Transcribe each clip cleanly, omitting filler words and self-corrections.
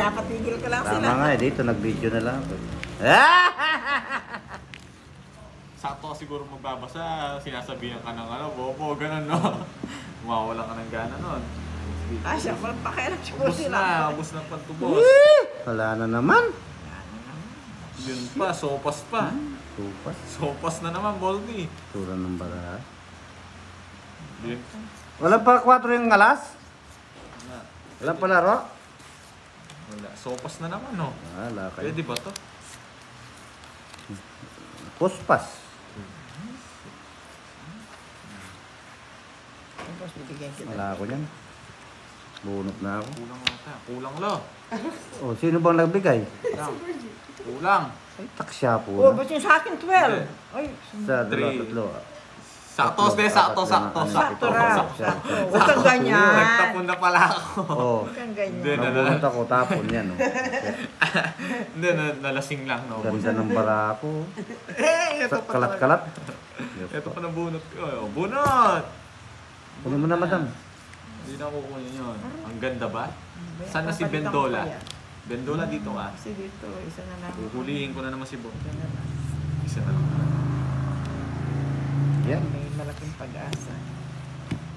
pinapatigil ko lang sila. Tama nga eh, dito nag-video na lang. Sakto siguro magbabasa, sinasabihan ka ng ano, bobo, ganun no. Mawawala ka ng gana nun. Asya, walang pakialam siguro sila. Ubus na pantubos. Wala na naman. Yun pa, sopas pa. Tupas. Sopas na naman, Baldi. Tura ng bara. Yun. Wala pa 4 yung alas? Wala. Wala pa laro? Wala. Sopas na naman, no? Wala kayo. Pwede ba to? Puspas. Tapos bibigyan kita. Wala ako niyan. Bunot na ako. Kulang ata. Kulang lo. Oh, sino bang nagbigay? Kulang. Kulang. Ay, taksya po Oh, na. ba't yung sa akin 12? Ay, Sa Three. tatlo. Sakto, Tatlo, sakto, apat, sakto, lima, sakto. sakto raw. sakto. Sakto. Huwag kang ganyan. Nagtapon na pala ako. Oh, Huwag kang ganyan. Hindi, nabunot ako tapon yan. Oh. Hindi, nalasing lang, no? Ganda ng bara ko. Ito pa Kalat-kalat. Ito pa nabunot ko. Oh, bunot! Kunin mo na, madam. Hindi na kukunin yun. Ang ganda ba? Saan na si Bendola? Bendola dito ka. Kasi dito, isa na lang. Huhulihin ko na naman si Bo. Isa na lang. Isa na lang. Yan. May malaking pag-asa.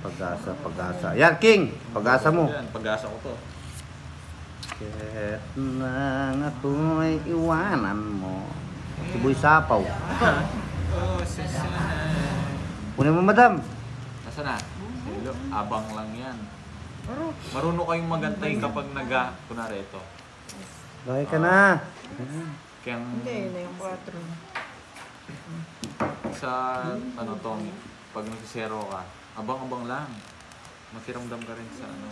Pag-asa, pag-asa. Yan, King! Pag-asa mo. Yan, pag-asa ko to. Kahit nang ako'y iwanan mo. Siboy sapaw. Oh, sasana. Kunin mo, madam. Nasaan na? Hello, abang lang yan. Marunong kayong magantay kapag kunwari ito. Bahay ka na. Kaya Hindi, yun na yung 4. sa ano Tommy, pag nagsisero ka, abang-abang lang. Makiramdam ka rin sa ano.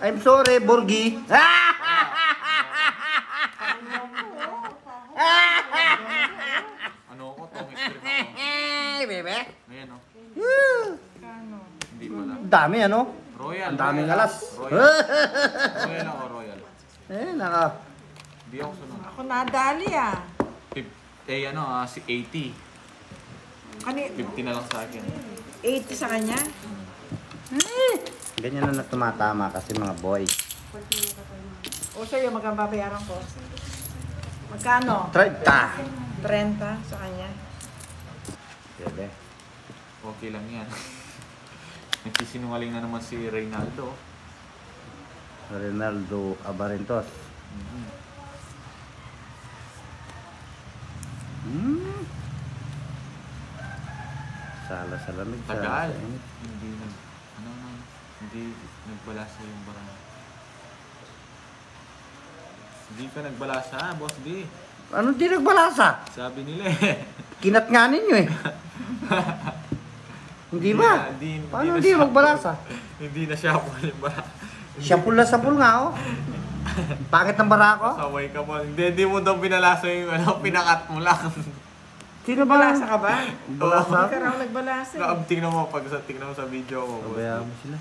I'm sorry, Borgi. Ano ako, Tommy Street ako. Bebe. Ayan o. Kano? Hindi pala. Dami, ano? Royal. Ang daming Royal. alas. Royal. Royal ako, Royal. Naka. Hindi ako sunod. Ako nadali ah. Si 80. Kani, 50 na lang sa akin. 80 sa kanya? Ganyan na tumatama kasi mga boy. O sa'yo, magkang babayaran ko. Magkano? 30. 30 sa kanya. Bebe. Okay lang yan. Nagsisinungaling na naman si Reynaldo. Ronaldo Abarentos. Mhm. Sala sa lamig. Tagal. Sala sa init. Hindi nagbalasa yung barang. Hindi ka nagbalasa, Boss D. Ano di nagbalasa? Sabi nila eh. Kinat nga ninyo eh. Hindi ba? Paano hindi magbalasa? Hindi na siya po yung bara. Siyapul na sapul nga oh. Pangit ng bara ko. Saway ka po. Hindi mo daw pinalasa yung ano, pinakat mo lang. Sino ba? Balasa ka ba? Balasa? Hindi ka raw nagbalasa eh. Tingnan mo tingnan mo sa video ko. Boss. Pabayaan mo sila.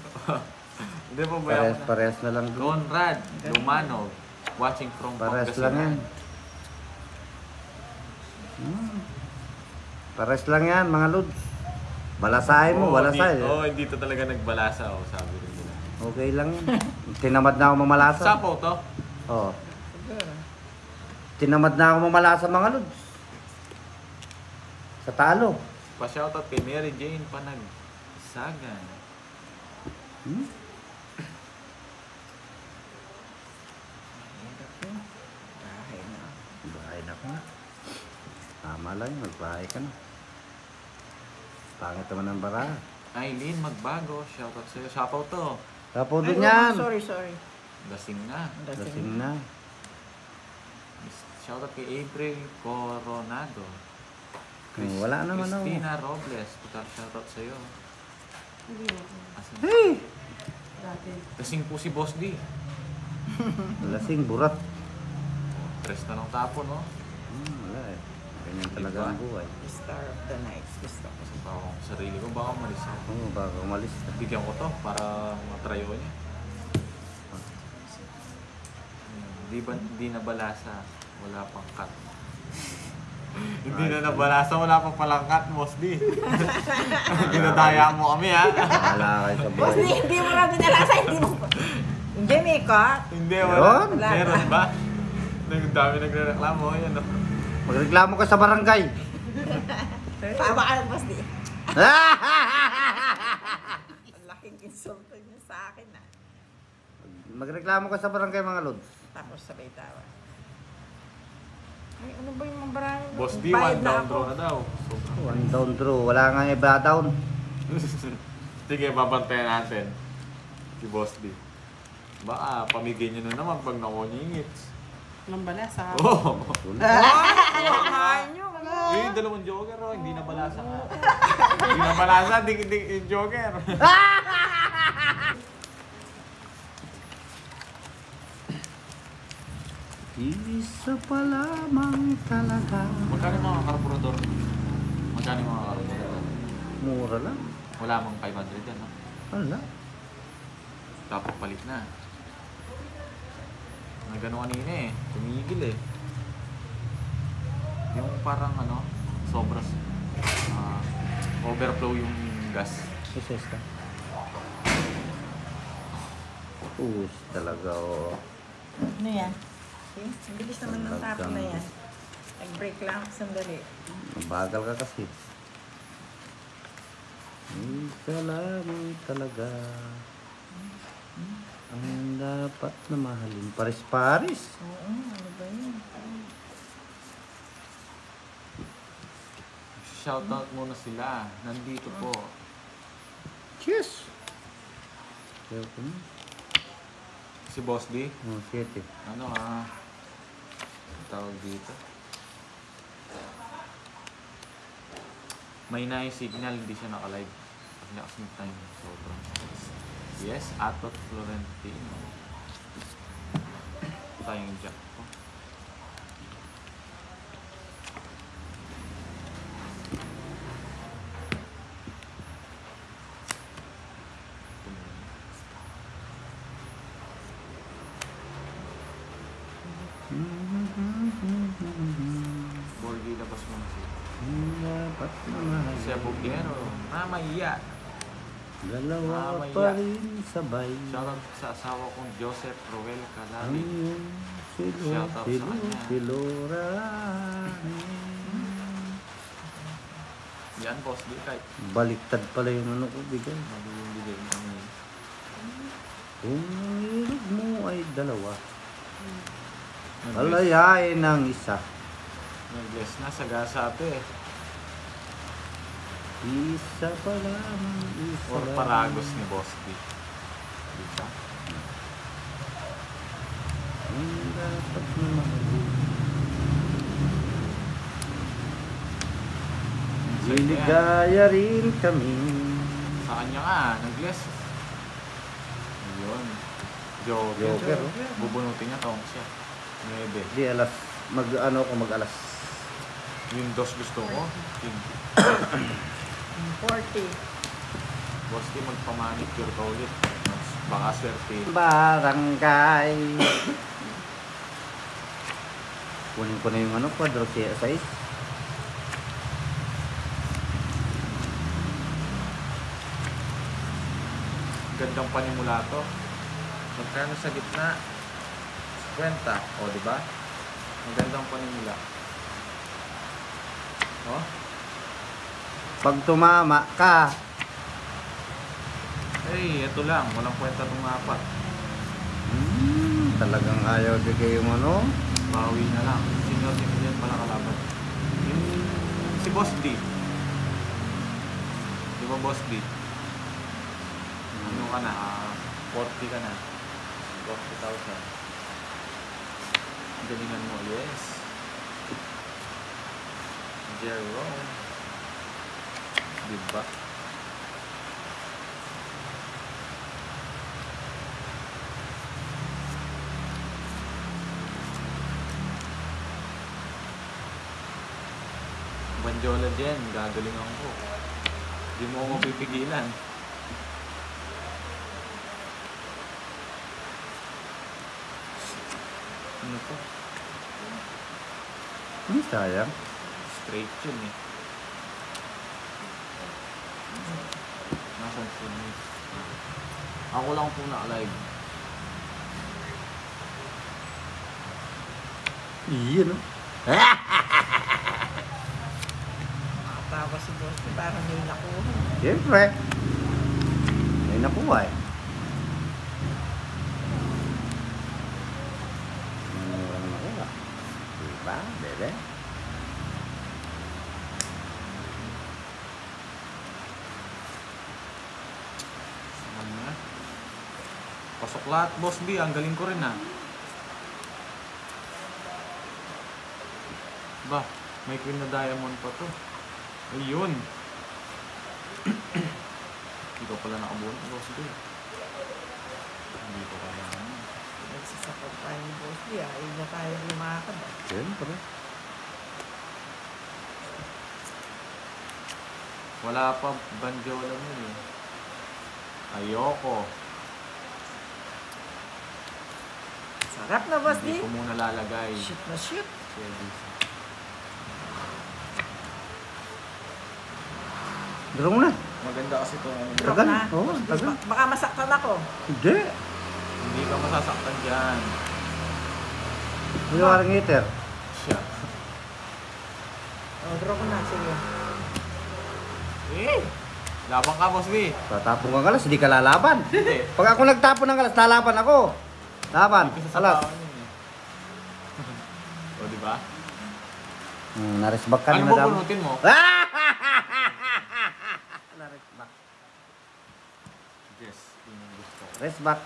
Hindi po bayaan mo. Parehas na lang doon. Conrad Lumanov, watching from Parehas lang yan. Parehas lang yan mga lods. Balasahin mo, balasay. Hindi to talaga nagbalasa, sabi rin nila. Okay lang yan. Tinamad na ako mamalasa. Sapo to? Oo. Tinamad na ako mamalasa mga lods. Sa talo. Pa-shoutout kay Mary Jane Panagsagan. Bahay na ka na. Tama lang yun, magbahay ka na. Pangit naman ang bara. Aileen Magbago, shoutout sa'yo. Sapaw to. Tapo Ay, din yan. sorry. Lasing na. Lasing na. Shoutout kay April Coronado. Wala naman ako. Christina Robles, shoutout sa'yo. Asan? Hey! Kasing po si Boss D. Lasing, burat. Tres na lang tapo, no? Wala eh. Ganyan talaga Diba? ang buhay. Star of the night. Gusto ko. Kasi pa ako sa sarili ko, baka umalis ako. Oo, baka umalis na. Bigyan ko to para matrayo niya. Hindi na balasa, wala pang cut. Hindi na nabalasa, wala pang palang cut, Boss D. Dinadaya mo kami, ha? Wala kayo sa Boss, buhay. hindi mo na binalasa, hindi mo cut. Hindi, Meron? wala. Wala. Meron ba? Ang dami nagre-reklamo. Yan, oh. Magreklamo ka sa barangay. Tama ka lang, boss di. Ang laking insulto niya sa akin ah. Magreklamo ka sa barangay mga lods. Tapos sabay tawa. Ay, ano ba yung mga barangay? Boss D, Bayad one na down ako. draw na daw. So, One down draw. Wala nga iba down. sige, babantayan natin. Si Boss D. Baka pamigay nyo na naman pag nakonyingits. Nang bala sa Oo. Kumain nyo. Eh, dalawang joker, oh. Hindi na balasa nga. Hindi na balasa, di yung joker. Isa pa lamang talaga. Magkano yung mga karburador? Magkano yung mga karburador? Mura lang. Wala mang 500 yan, no? Wala. Tapos palit na. Na gano'n kanina eh. Tumigil eh. Yung parang ano, sobras overflow yung gas. Isa ka. Push talaga oh. Ano yan? Okay? Ang bilis naman ng tapo na yan. Nag-break lang ako sandali. Mabagal ka kasi. Isa lamang talaga ang dapat na mahalin. Paris-paris. Oo, ano ba yun? Shoutout muna sila. Nandito po. Cheers! Kaya ko na. Si Boss D. Oh, 7. Ano tawag dito? May na yung signal, hindi siya naka-live. Kasi nakasmit time. Sobrang yes, Atot Florentino. Tayong jack ko. Borgi, labas mo na siya. Dapat na mahalin. Siya Bugero, mamaya. Dalawa Mamaya. pa rin sabay. Shoutout sa asawa kong Joseph Roel Ang Calali. iyong silo, Shoutout sa silo, kanya. silurani. Yan, Boss D, kahit Baliktad pala yung ano ko, bigay. mali yung bigay kami. Kung ang ilog mo ay dalawa, Nag-bless alayain ang isa. na sa gasape. Isa pa lamang, isa Or lang. paragos ni Boss D. Dito. Ang dapat na mahalin. Liligaya rin kami. Sa kanya nga, nag-bless. Ayun. Joker. Joker, oh. Bubunutin niya, taong siya. 9. Di alas, mag-ano ko mag-alas. Yung dos gusto ko. 40. Boss D, magpamanicure ka ulit. Baka swerte. Barangay. Kunin ko na yung ano, quadro size. Gandang panimula to. Magkano sa gitna? 50. O, di ba? Magandang panimula. O? Pag tumama ka, Eh, ito lang. Walang kwenta itong apat. talagang ayaw bigay yung ano. Bawi na lang. Senior citizen pala kalaban. Yung, si Boss D. Di ba Boss D? Ano ka na? 40 ka na. 40,000. Galingan mo. Yes. Jerome. Diba? Banjola Jen, gagalingan ko. Hindi mo ako pipigilan. Ano to? Sayang. Straight yun eh. Nasaan si Miss? Ako lang po na-alive. Iyon, no? Nakatawa si boss. Parang may nakuha. Siyempre. May nakuha eh. Murang nakuha. Diba, bebe? Ano na? Pasok lahat, Boss B. Ang galing ko rin ah. Ba, may queen na diamond pa to. Ayun. Hindi ko pala nakabuo ng Boss B. Hindi ko kaya ano. Nagsasakot tayo ni boss. Ayaw na tayo lumakad. Siyempre. Wala pa banjola mo eh. Ayoko. Sarap na boss Hindi D. ko muna lalagay. Shoot na shoot. Draw mo na. Maganda kasi ito. Drop Tagal. na. Oo, Boss D, tagal. baka masaktan ako. Hindi. Hindi ka masasaktan dyan. Hindi ka parang hater. Siya. Draw ko na. Sige. Eh! Labang ka, Boss B. Tatapon ka ng alas, hindi ka lalaban. Hindi. Pag ako nagtapon ng alas, lalaban ako. Laban, Hindi ka alas. sasapawan yun eh. O, diba? Narisbak ka ni Ano mo madam. bunutin mo? Narisbak. Yes, yun yung gusto ko. Resbak.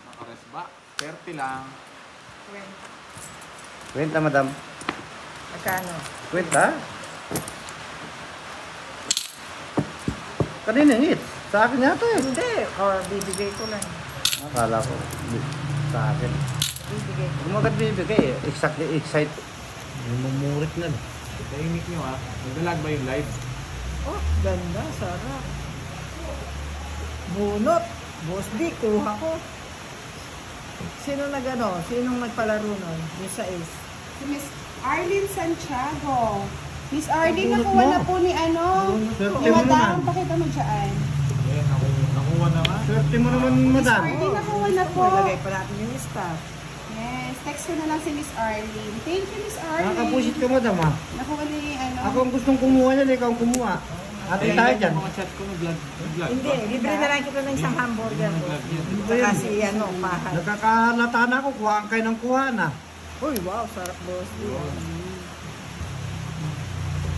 Nakaresba. 30 lang. Kwenta, madam. Magkano? Kwenta? Kanina yung hit. Sa akin yata eh. Hindi. Or bibigay ko lang. Akala ko. Sa akin. Bibigay ko. Kung magkat bibigay eh. Exactly excited. Mumurit na. Tahimik nyo ah. Naglalag ba yung live? Oh, ganda. Sarap. Bunot. Boss D, kuha ko. Sino nagano? Sinong nagpalaro nun? Yung sa ace. Si Miss Arlene Santiago. Miss Arlene, Ang nakuha bunot na mo. po ni ano? Swerte Ni mo Madam, naman. pakita mo dyan. Eh, nakuha na nga. Swerte mo naman, Miss madam. Arlene, nakuha na po. Ilagay pa natin yung staff. Yes, text ko na lang si Miss Arlene. Thank you, Miss Arlene. Nakakapusit ka, madam ha. Nakuha ni ano? Ako ang gustong kumuha yan, ikaw ang kumuha. Ate tayo dyan. Yung mga chat ko nag-vlog. Hindi, libre na lang kita ng isang hamburger ko. Saka si ano, mahal. Nagkakahalata na ako, kuhaan kayo ng kuha na. Uy, wow, sarap boss D.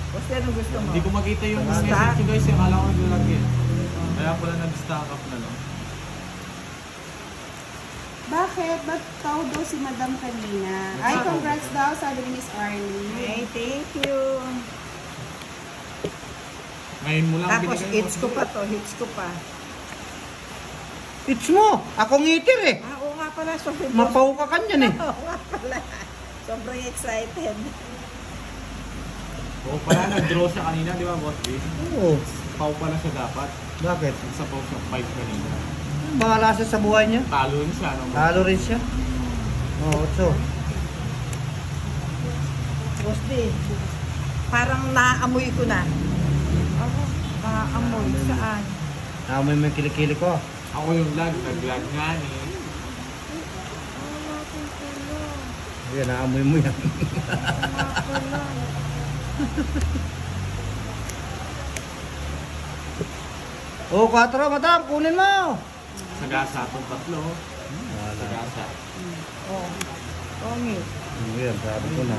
Boss D, anong gusto mo? Hindi ko makita yung Stack? message ko guys. Yung alam ko nag-vlog eh. Kaya pala nag-stack up na no. Bakit? Ba't tao daw si Madam kanina? Ay, congrats daw, sabi ni Miss Arlene. Hey, thank you. Ngayon mo lang Tapos, binigay hits ko pa to, hits ko pa. It's mo! Akong itir eh. Ah, oo nga pala, sobrang Mapaw ka kanyan eh. Oo nga pala. Sobrang excited. Oo pala, nag-draw siya kanina, di ba, Boss B? Oo. Pau pala siya dapat. Bakit? Nagsapaw siya 5 kanina. Bahala siya sa buhay niya. Talo yun siya. No? Talo rin siya. Oo, so. Boss D, parang naamoy ko na. Ako, naamoy. Saan? Naamoy mo yung kilikili ko. Ako yung nag-vlog nga eh. Yan, naamoy mo yan. Oo, 4, madam. Kunin mo. Sagasa itong tatlo. Sagasa. Oh, Tongi. Yan, sabi ko na.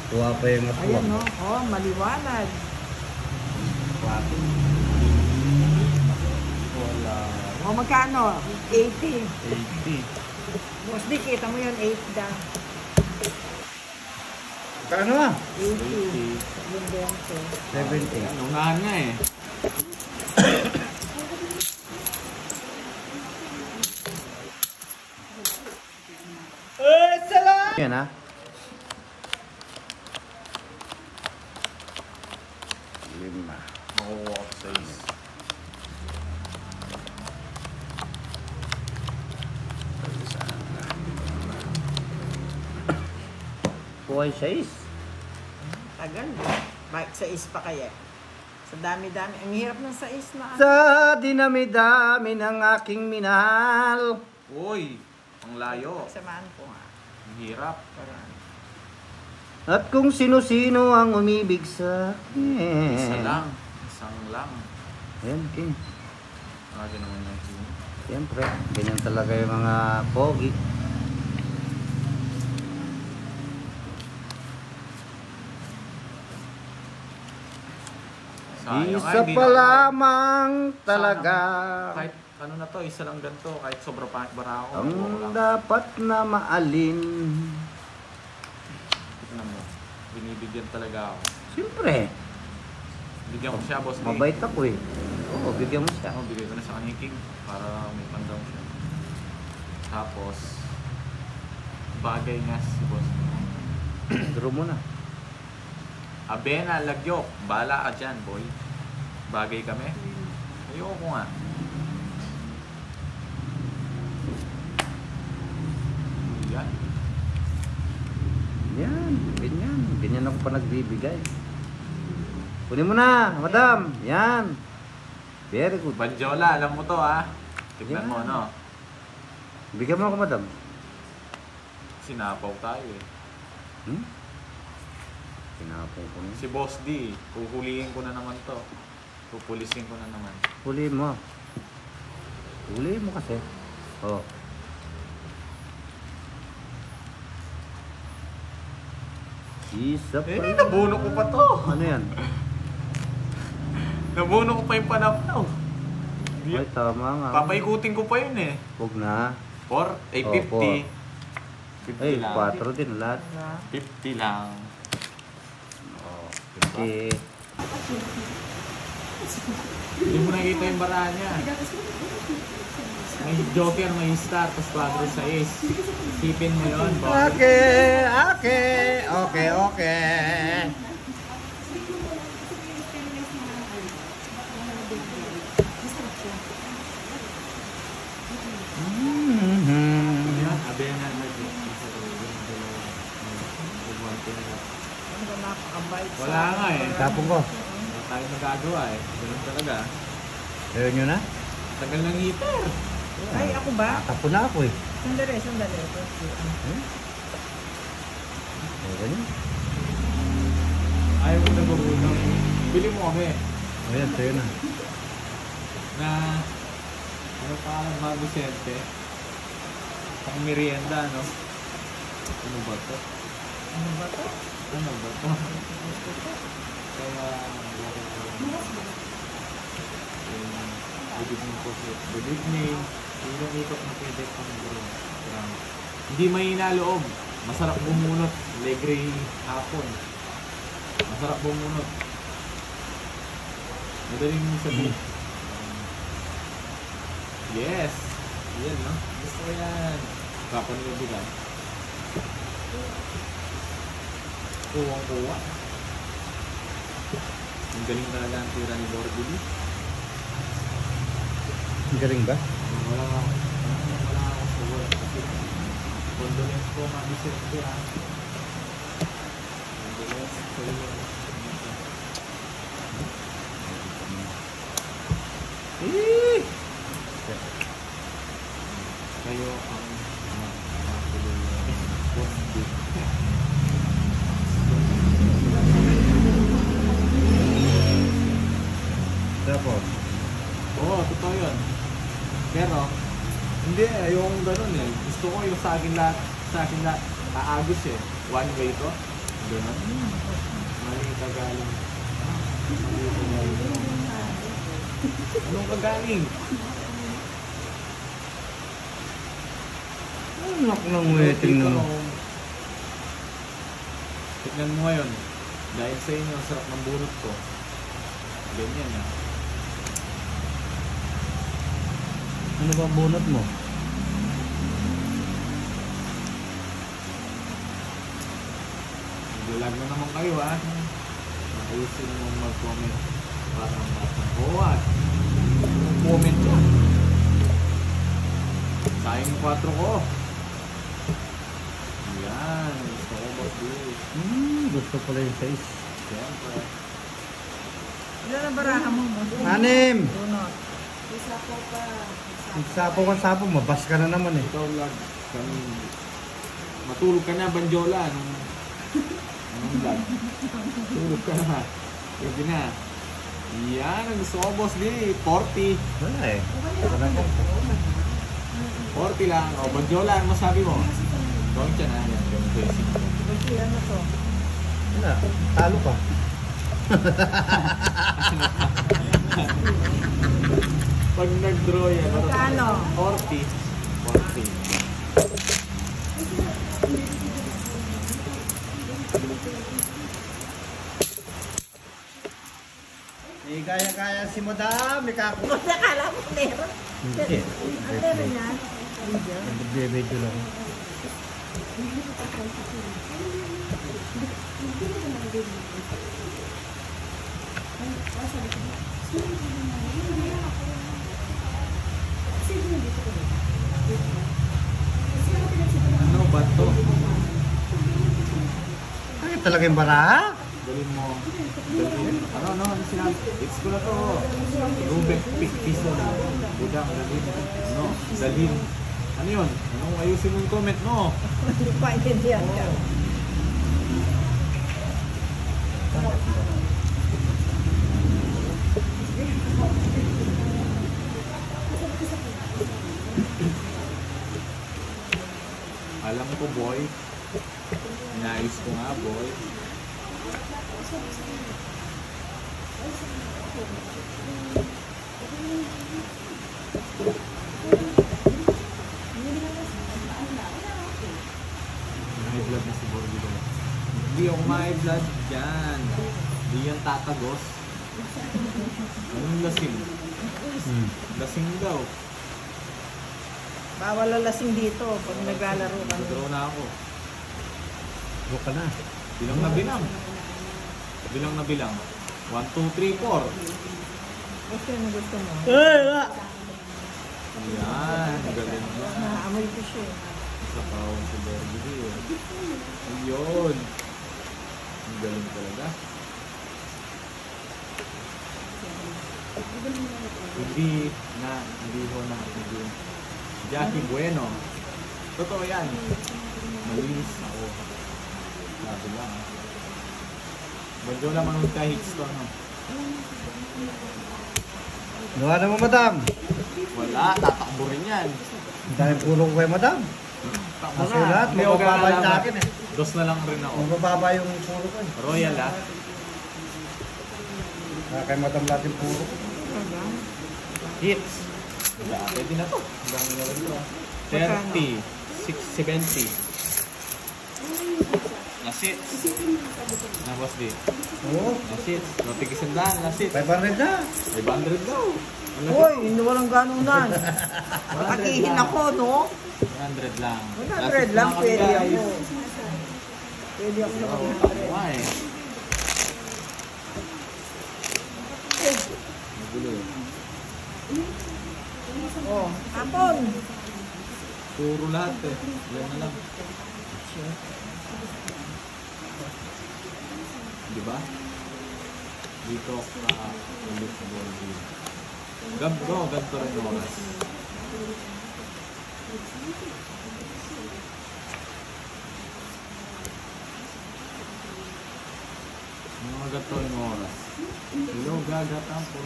Kuha pa yung aswang. Ayan, no? Oh, maliwanag. Wala. O, magkano? 80. 80. Boss D, kita mo yun, 8 daw. Kano ah? 80. 80. Yung bento. 70. Ano, unahan nga eh. Yan ah. Lima. Makukuha ko sa is. Buhay 6. Tagal. Bakit sa is pa kaya? Sa dami-dami. Ang hirap ng sa is na. Sa dinami-dami ng aking minahal. Uy! Ang layo. Samahan ko nga. Ang hirap. At kung sino-sino ang umibig sa akin. Isa lang. Isang lang. Ayan, King. Naman yung King. Siyempre, ganyan talaga yung mga pogi. Sayang, Isa hindi pa na- lamang talaga Kahit ano na to, isa lang ganito. Kahit sobra pa bara ako. ang okay lang. dapat na maalin. Tignan mo. Binibigyan talaga ako. Siyempre, Bigyan ko siya, boss. mabait ako eh. Oo, bigyan mo siya. Ako, bigay ko na sa kanya King para may pandaw siya. Tapos, bagay nga si boss. Draw mo na. Abena, Lagyok. Bala ka dyan, boy. Bagay kami. Ayoko nga. Yan. Yan, ganyan. Ganyan ako pa nagbibigay. Kunin mo na, madam. Yan. Very good. Banjola, alam mo to ha. Tignan Yan. mo, no? Bigyan mo ako, madam. Sinapaw tayo eh. Hmm? Pinapo ko na. Si Boss D, huhulihin ko na naman to. Pupulisin ko na naman. Huli mo. Huli mo kasi. Oh. Isa pa. Eh, nabuno ko pa to. Ano yan? Nabuno ko pa yung panapnaw. Ay, tama nga. Papaikutin ko pa yun eh. Huwag na. 4? Eh, Oh, 50. 50 Ay, lang. 4 din lahat. 50 lang. Oh, 50. Hindi mo nakita yung baraan niya. May joker, may star, tapos 4 sa ace. Sipin mo yun, boss. Okay, okay, okay, okay. Yan, abena na dito. Ano ba napakabait sa- Wala nga eh. Tapong ko. Wala tayo magagawa eh. Ganun talaga. Ayaw nyo na? Tagal ng heater. Ay, ako ba? Tapo na ako eh. Sandali, sandali. Ano? Ayaw ganyan. Ayaw ko nagubunang. Bili mo kami. Ayan, sa'yo na. Na, ano pangalan, Mang Vicente? Pang merienda, no? Ano ba to? Ano ba to? Ano ba to? Kaya, good evening po sir. Good evening. Yung ikot na pwede pang bro. Hindi mahina loob. Masarap bumunot. Legre hapon. Masarap bumunot. Madaling sabihin. Yes! Yan, no? Gusto ko yan. Kapanilig bigan. Kuwang-kuwa. Ang galing talaga ang tira ni Lord Billy. Ang galing ba? Wala ako sa word. Kasi condolence po, Mami Sente, ha? Condolence sa iyo. Eh! Kayo ang magpapatuloy ng kundi. Tapos? Oo, totoo yun. Pero, hindi, ayokong ganun eh. Gusto ko yung sa akin lahat, aagos eh. One way to. Ganun. Mali kagaling. Mali kagaling. Anong kagaling? Anak ng waiting Tingnan na. mo. Tignan mo ngayon. Dahil sa inyo, ang sarap ng bunot ko. Ganyan ah. Ano ba bunot mo? Vlog na naman kayo ha. Ayusin mo mag-comment para ang bata. Oo at. Comment ka. Sayang yung 4 ko. Yan. Gusto ko mag-do. Gusto pala yung size. Siyempre. Ilan ang baraha mo? 6! Tunot. Isa po pa. Sapo ka sapo, mabas ka na naman eh. Ikaw vlog. Kami. Matulog ka na, Banjola. Anong vlog? Tulog ka na. Pwede na. Yan, ang gusto ko, Boss D. 40. Wala eh. 40 lang. O, Banjola, ano masabi mo? Doon siya na. Yan, yung facing. Kasi ano to? Wala. Talo ka. Pag nag-draw yan, Magkano? 40. 40. Eh, kaya-kaya si Madam. May kakuha. Nakala mo meron. Hindi. Ang meron yan. Nag-video lang. Ano ba to? Ay, talaga yung bara? Dalhin mo. Ano sinabi? It's ko na to. Rubek piso na. Budang, dalhin. Ano? Dalhin. Ano yun? Anong ayusin mo yung comment mo? Hindi ko intindihan ka. Alam ko, boy. Inayos ko nga, boy. May blood na si Borgi doon. Hindi ako may blood dyan. Hindi yan tatagos. Anong lasing? Lasing daw. Bawal lalasing dito pag naglalaro ka. Draw na ako. Huwag ka na. Bilang na bilang. Bilang na bilang. 1, 2, 3, 4. Gusto mo, gusto mo. Ayan, galing na. Naamoy ko siya. Sa kawan si Borgi. Ayun. Ang galing talaga. Hindi ho na. Jackie Bueno. Totoo yan. Malinis ako. Sabi lang. Banjola manunod ka hits to, ano? Gawa naman, Madam. Wala, tatakbo rin yan. Dahil puro ko kay Madam. Takbo Kasi lahat, Hindi, mabababa huwag ka yung na akin eh. Dos na lang rin ako. Mabababa yung puro ko eh. Royal ah. Kaya kay Madam natin puro ko. Hits. Wala, pwede na to. Ang dami na rin to. 30, 670. Nasit. Na boss di. Oo. Nasit. Notikisandahan, nasit. 500 na. 500 daw. Uy, hindi walang ganunan. Pakihin ako, no? 100 lang. 100 lang, pwede ako. Pwede ako na Why? Magulo eh. Oh, hapon. Puro lahat eh. Yan na lang. Diba? Dito ka ulit sa Borgi. Ganto rin yung oras. Mga ganto yung oras. Hello, gagatang po.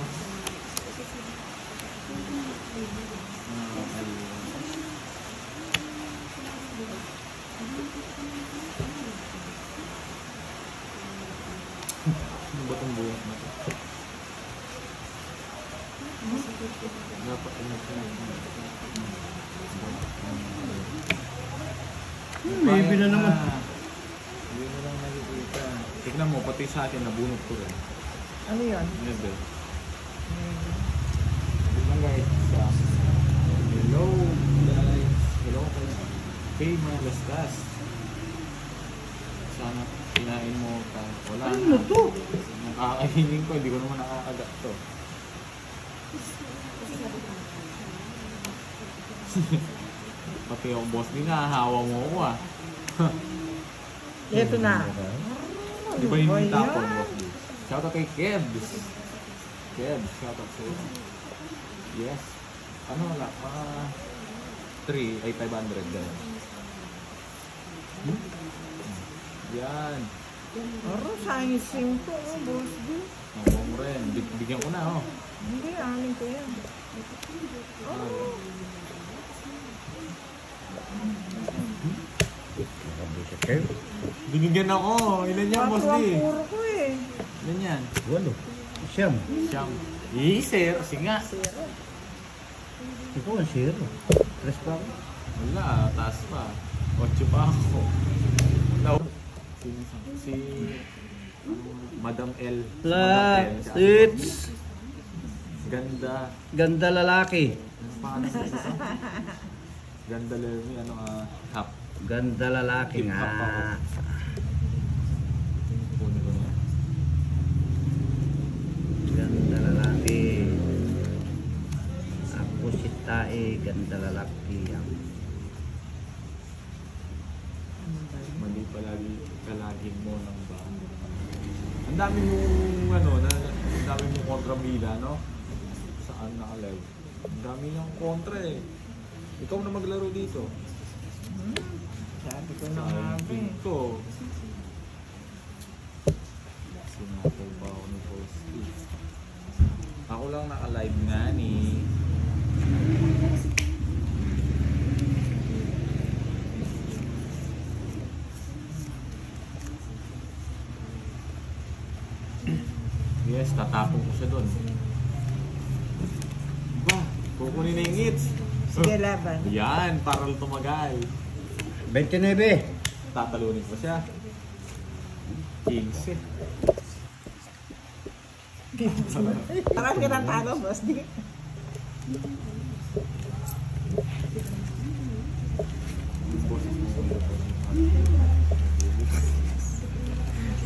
Ano ba itong buwan na ito? Dapat Maybe na naman. Hindi na lang nakikita. Tignan mo, pati sa akin, nabunot ko rin. Ano yun? Never. Tignan guys. Hello guys. Hello guys. Okay, mga lastas. Sana kinain mo ka. Wala na. Ano to? Nakakainin ko, hindi ko naman nakakagat to. Pati yung boss din nahahawa mo ako ah. Ito na. Di ba yung Boy, tapon, yan. boss din? Shoutout kay Kebs. Kebs, shoutout sa'yo. Yes. Ano wala? 3 ay 500 ganun. Yan. Aro, sayang 5, boss D. Nakuha mo rin. Bigyan ko na, oh. Hindi, amin ko yan. Nakabusit kayo. Binigyan ako. Ilan yan, boss 4 ang D? puro ko eh. Ilan yan? 8. Siyam. Siyam. Sir. Singa. Ikaw ang 0. 3 pa ako. Wala, taas pa. 8 pa ako. Wala. Si Madam L. Flat. Madam L. Sits. Ganda. Ganda lalaki. Ano pangalan sa isa? Ganda Lermy. Ano hap. Ganda lalaki Hip-hop nga. ako. Kunin ko na yan. Ganda lalaki. Ako si Tae. Ganda lalaki. Mali palagi mo ng ba. Ang dami mong ang dami mong kontrabida, no? Saan naka-live? Ang dami niyang kontra eh. Ikaw na maglaro dito. Sabi ko na nga ba eh. Ko. Sinapol pa ako ni Posty. Ako lang naka-live nga ni. Yes, tatapon ko siya doon. Ba, kukunin na yung hits. Sige, laban. Yan, para tumagal. 29. Tatalunin ko siya. 15. Parang kinatalo, boss D.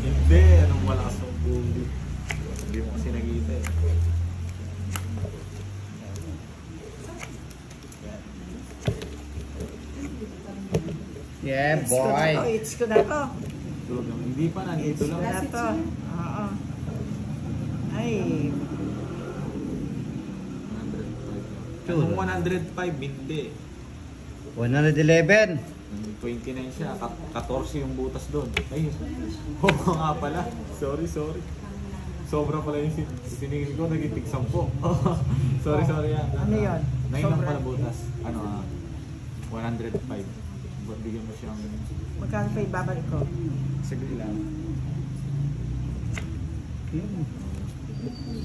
Hindi, anong malakas ng bully. Hindi mo kasi nakita eh. Yeah, boy. It's ko na to. Tulog lang. Hindi pa, nandito It's ko lang. na to. Oo. Ay, 105. Anong 105? Hindi. 111. 29 siya. 14 yung butas doon. Ay, oo nga pala. Sorry. Sobra pala yung siningil ko. Naging 10. Sorry. Ano yun? 9 lang Sobra. pala butas. 105. Ba't bigyan mo siyang magkano pa ibabalik ko? sagli lang.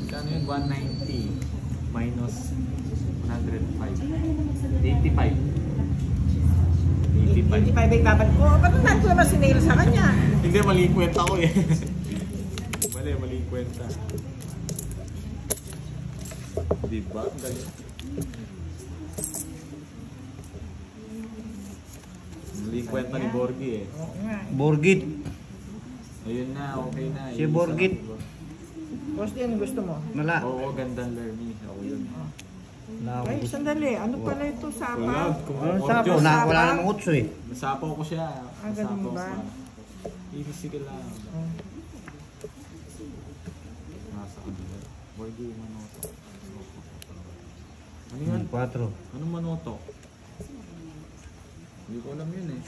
Magkano yun? 190 minus 105. 85. 85 ba ibabalik ko? Ba't natin ko naman sinail sa kanya? Hindi, mali yung kwenta ko eh. mali yung kwenta. Diba? Ang galing. Mali yung kwenta ni Borgie eh. Oo nga. Borgit. Ayun na, okay na. Si Borgit. Boss D, ano gusto mo? Wala. Oo, gandang Lermy. Ako yun. Ay, sandali. Ano pala ito? Wala, Sapa? Ano sapo? Wala namang utso eh. Nasapaw ko siya. ganun Nasapaw ba? ko. Ipisigil lang. Nasa kanila. Borgie, manoto. Ano yun? 4. Anong manoto? Hindi ko alam yun eh.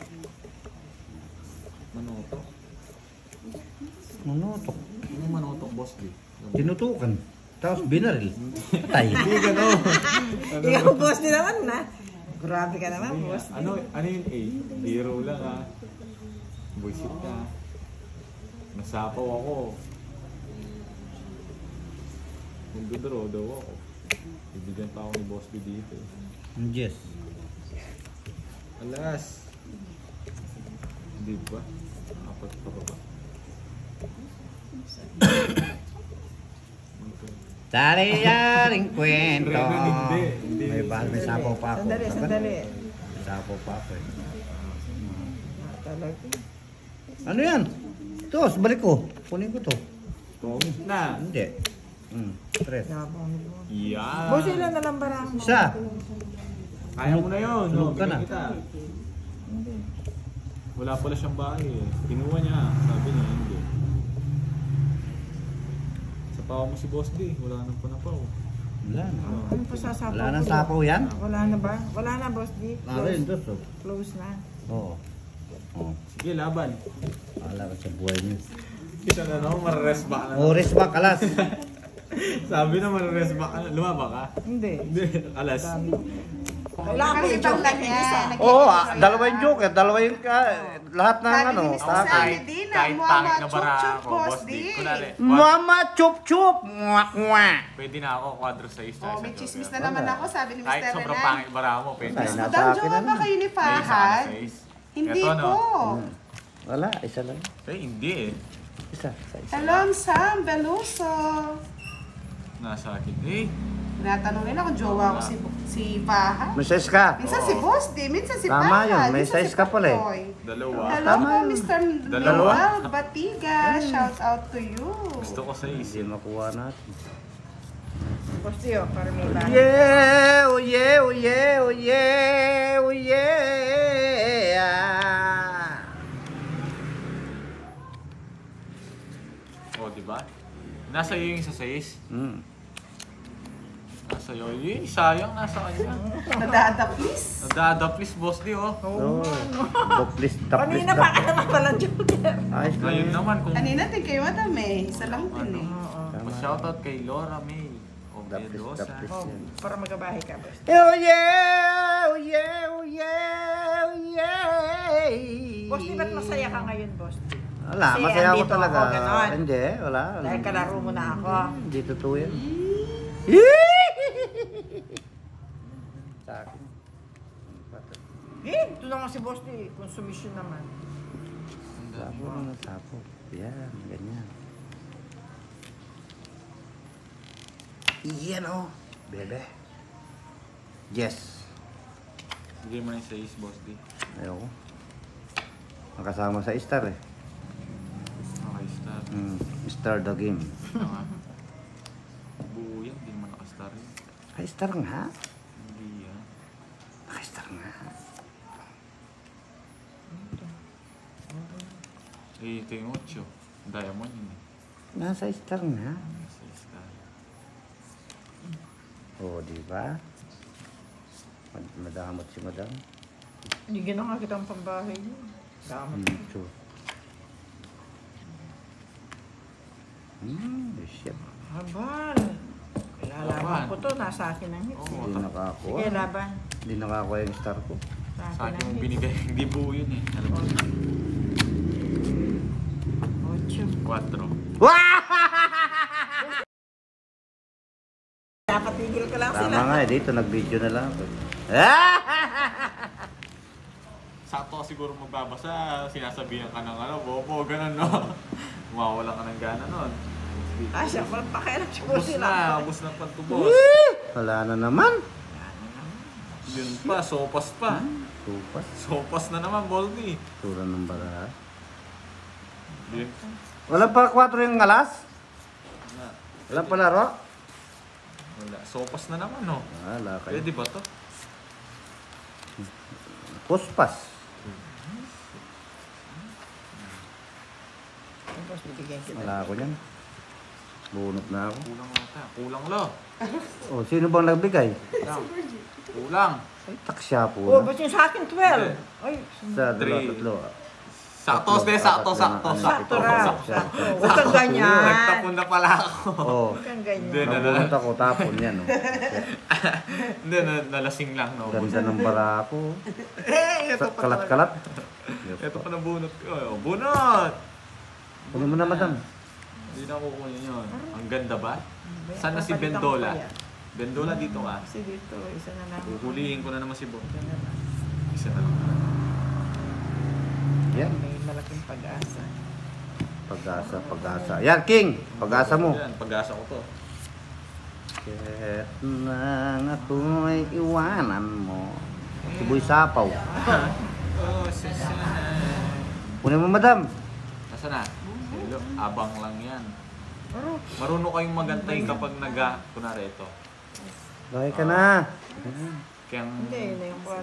Manoto? Manutok. Anong manoto, boss D? Tinutukan. Tapos binaril. Patay. Hindi gano'n. Ikaw, boss D naman na. Grabe ka naman, boss D. Ano yun eh? Hero lang ah. Buisit ka. Nasapaw ako. Nagdodraw daw ako. Ibigyan pa ako ni boss D dito eh. Yes. Alas. Hindi ba? Apat pa ba? Sari-saring kwento. Hindi. May sapaw pa ako. Sandali. May sapaw pa ako eh. Talaga. Ano yan? Tos, balik ko. Kunin ko to. Tongis na. Hindi. 3. Yabang ni boss. Yan. Boss, ilan na lang barang mo? Isa. Kaya mo na yun. No? Tulog ka na. Bigyan kita. Wala pala siyang bahay eh. Kinuha niya. Sabi niya hindi. Sa pawa mo si Boss D. Wala nang panapaw. Wala na. Ano pa sasapaw? Wala nang ko? sapaw yan? Wala na ba? Wala na, boss D. Lalo yun, tos. Close na. Oo. Oh, Sige, laban. wala ka sa buhay niyo. Kita na no, mares back na. Oh, rest back, alas. Sabi na mares back na. Lumaba ka? Hindi. Hindi, alas. Kailangan ko Kasi yung ibang joke. lang yan. Oo, dalawa yung joker, dalawa yung lahat ng Sabi ano. ni Mr. Sa Sabi din na, kahit Mama pangit na bara Chup-Chup, ako, Boss Boss D. D. Kunwari, Mama chup chup. Mwah mwah. pwede na ako, quadro sa isa. Oh, may chismis na naman ako, sabi ni Kahit Mr. sobrang Renan. pangit bara mo, pwede. Ay, May nasa Madam, akin jowa na ba lang. kayo ni isa ka na Fahad? sa is. Hindi Eto, no? po. Wala, isa lang. Eh, hindi eh. Isa, sa isa. Hello, Sam Beluso. Nasa akin. Eh, Tinatanong nila kung jowa ko si Fahad. May size ka. Minsan si Boss D, minsan si Tama Fahad. yun, may minsan size si ka pala eh. Patoy. dalawa. Hello Tama po, yun. Mr. Dalawa. Noel Batiga. Shout out to you. Gusto ko sa is. Hindi makuha natin. Boss Dio, para may bahay. Yeah, oh yeah, oh yeah, oh yeah, oh yeah. O, di ba? Nasa iyo yung isa sa is. Nasa iyo. Eh, sayang nasa kanya. Nadadapis. Nadadaplis, Boss D, oh. Oh, doplis, taplis, Kanina pa ka naman palang joker. Ayos lang Ngayon yun. naman, kung Kanina din kayo, madam eh. Isa lang din eh. Tama. shoutout kay Laura May. O Daplis, Mendoza. daplis Oh, yan. para magkabahay ka, boss. Oh yeah, oh yeah, oh yeah, oh yeah. Boss, di ba't masaya ka ngayon, boss? Wala, Kasi masaya ako andito talaga. ako, ganon. Hindi, wala. Dahil kalaro mo na ako. Hindi totoo yan. Sa akin. Eh, ito naman si boss di. Consumption naman. Sapo naman, sapo. Yan, ganyan. Yan o. Bebe. Yes. Bigay mo na yung sa is, Boss D. Ayoko. Nakasama sa Star eh. Okay, start. Star the game. Tama. Buo yan, hindi naman nakastar yun. Naka-star nga. Hindi yan. Naka-star nga. Eh, ito yung 8. Diamond yun eh. Nasa star nga. Sa star. Oo, di ba? Madamot si madam. Hindi gano'n nga kitang pambahay niyo. Damot. True. Shit. Habal. Lalaban ko to. Nasa akin ang hit. Oo, Hindi nakakuha. Sige, laban. Hindi nakakuha yung star ko. Sa sa akin akin ang mong hit. binigay. Hindi buo yun eh. Alam mo? 8. 4. Dapat tigil ko lang sila. Tama nga eh, dito nag-video na lang ako. Sakto ka siguro magbabasa, sinasabihan ka ng ano, bobo, ganun no? Mawawala ka ng gana nun. Ah, siya, walang pakialam siya po Ubus sila. na, ubus na pantubos. Wala na naman. Yun pa, sopas pa. Tupas. Sopas na naman, Boldy. Tura ng bara. Yun. Wala pa 4 yung alas? Wala. Wala pa laro? Wala. Sopas na naman, no? Wala kayo. Pwede ba to? Puspas. Tapos bibigyan kita. Wala ako niyan. Bunot na ako. Kulang ata. Kulang lo. Oh, sino bang nagbigay? Kulang. Ay, taksya po Oh, na. ba't yung sa akin 12? Ay, Sa dalawa, Three. tatlo. Sakto, Tatlo, ste, sakto, apat, sakto, lima, sakto anim, raw. sakto. Sakto. Huwag kang ganyan. Nagtapon na pala ako. Oh, Huwag kang ganyan. Hindi, nabunot ako, tapon yan. Oh. Hindi, nalasing lang, no? Ganda ng bara ako. Eh, ito Sa pa kalat-kalat. Ito pa na bunot ko. Oh, bunot! Kunin mo na, madam. Hindi na kukunin yun. Ang ganda ba? talaga. Saan na si Papalitan ko Bendola? pa yan. Bendola dito ka. Kasi dito, isa na lang. Huhulihin ko na naman si Bo. Isa na lang. Isa na lang. Yan. May malaking pag-asa. Pag-asa, pag-asa. Yan, King! Pag-asa mo. Yan, pag-asa ko to. Kahit nang ako'y iwanan mo. Si Boy Sapaw. Oh, sasana. Kunin mo, madam. Nasaan na? Hello, abang lang yan. Pero, Marunong kayong magantay kapag kunwari ito. Bahay ka na. Kaya hindi, yun na yung 4.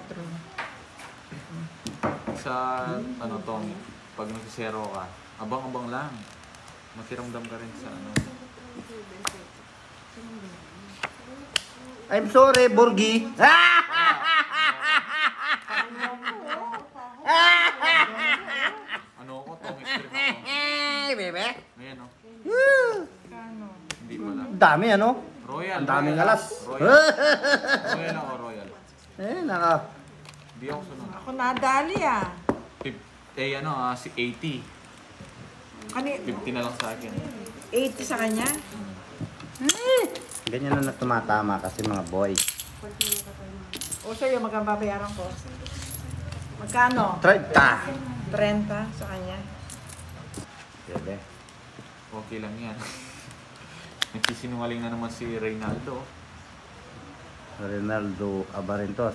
sa ano to, pag nagsisero ka, abang-abang lang. Makiramdam ka rin sa ano. I'm sorry, Borgi. dami ano? Royal. Ang daming Royal. alas. Royal. Royal ako, Royal. Naka. Hindi ako sunod. Ako nadali ah. Si 80. Kani, 50 na lang sa akin. 80 sa kanya? Ganyan na tumatama kasi mga boy. O sa'yo, magkang babayaran ko. Magkano? 30. 30 sa kanya. Pwede. Okay lang yan. Nagsisinungaling na naman si Reynaldo. Ronaldo Abarentos.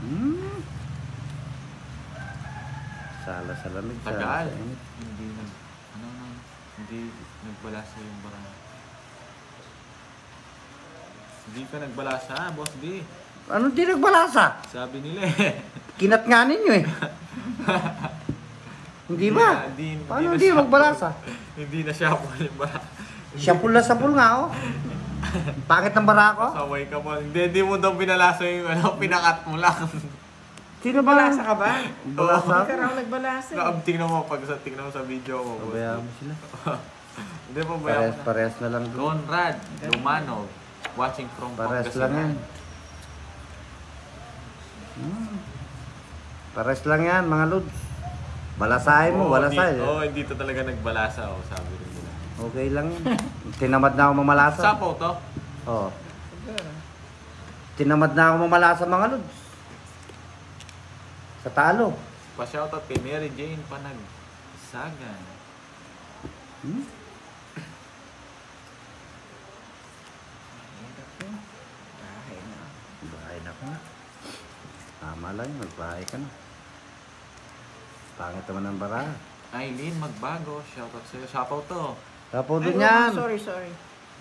Mhm. Sala sa lamig. Tagal. Sala sa init. Hindi nagbalasa yung bara. Hindi ka nagbalasa, Boss D. Ano di nagbalasa? Sabi nila eh. Kinat nga ninyo eh. Hindi ba? Paano hindi magbalasa? Hindi na siya po yung bara. Sapul na sapul nga oh. Pangit ng bara ko. Pasaway ka mo. Hindi mo daw binalasa yung pinakat mo lang. Sino ba? Balasa ka ba? Balasa? Hindi ka raw nagbalasa eh. Tingnan mo tingnan mo sa video ko. Pabayaan mo sila. Hindi po ba? Parehas na lang doon. Conrad Lumanov, watching from Parehas lang yan. Parehas lang yan mga lods. Balasahin mo, balasay. Hindi to talaga nagbalasa, sabi rin nila. Okay lang yan. Tinamad na ako mamalasa. Sapo to? Oo. Tinamad na ako mamalasa mga lods. Sa talo. Pa-shoutout kay Mary Jane Panagsagan. Bahay na ka na. Tama lang, magbahay ka na. Pangit naman ang bara. Aileen Magbago, shoutout sa'yo. Sapo to. Tapo Ay, din yan. sorry.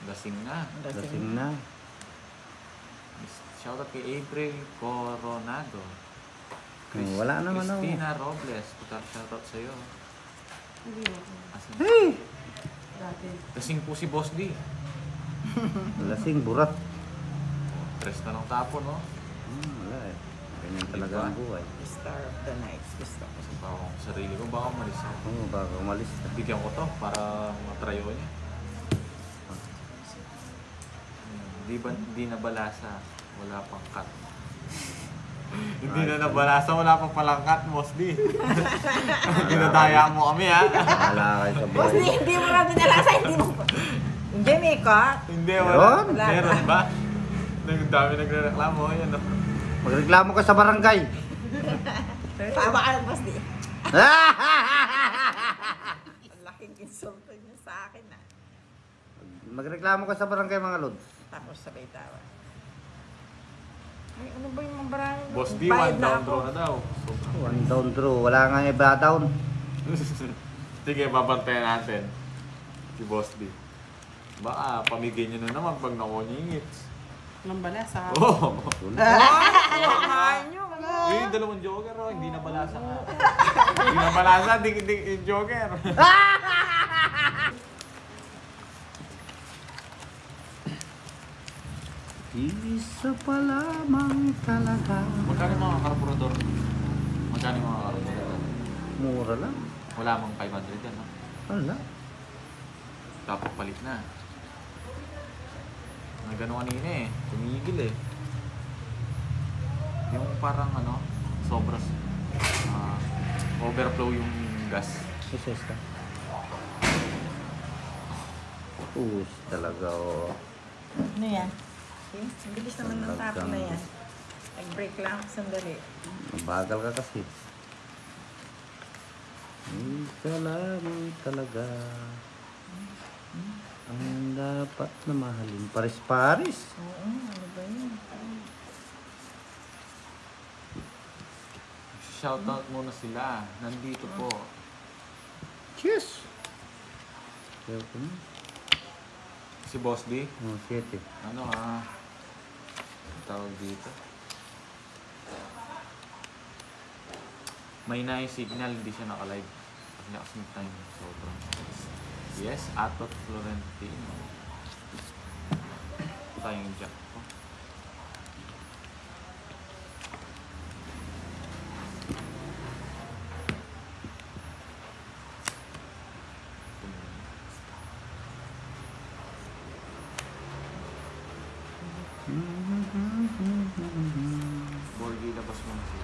Lasing na. Lasing na. Shoutout kay April Coronado. Wala naman ako. Christina Robles, shoutout sa'yo. Hey! Lasing po si Boss D. Lasing, burat. Tres na lang tapo, no? Wala eh. Ganyan talaga ang buhay. Star of the night. Gusto ko. Kasi pa ako sa sarili ko, baka umalis ako. Oo, baka umalis na. Bigyan ko to para matrayo niya. Hindi nabalasa, wala pang cut. Hindi na nabalasa, wala pang palang cut, Boss D. Ginadaya mo kami, ha? Wala kayo sa Boss, buhay. hindi mo na binalasa. Hindi, may cut. Hindi, Meron? wala. Meron ba? Ang dami nagre-reklamo, yan, no? Magreklamo ka sa barangay. Tama ka, Boss D. Ang laking insulto niya sa akin ah. Magreklamo ka sa barangay mga lods. Tapos sabay tawa. Ay, ano ba yung mga barangay? Boss D, Bayad one na down ako. draw na daw. So, One down through. Wala nga iba down. sige, babantayan natin. Si Boss D. Baka pamigay niyo na naman pag nakonyingits. Nang balasa. Oh! Kuhangain nyo. Yung dalawang joker, oh, hindi na balasa nga. Hindi na balasa, yung joker. Isa pa lamang talaga. Magkano yung mga karburador? Magkano yung mga karburador? Mura lang. Wala mang 500 yan, no? Wala. Tapos palit na. Gano'n kanina eh. Tumigil eh. Yung parang sobras overflow yung gas. Isis ka. Us talaga oh. Ano yan? Okay? Ang bilis naman ng tapo na yan. Nag-break lang ako sandali. Mabagal ka kasi. Isa lamang talaga ang dapat na mahalin. Paris-Paris. Oo, ano ba yun? Shoutout muna sila. Nandito po. Cheers! Kaya ko na. Si Boss D. Oh, 7. Tawag dito. May na signal, hindi siya naka-live. Kasi nakasing time. Sobrang. Yes, Atot Florentino. Ito tayong jack ko. Borgi labas mo siya.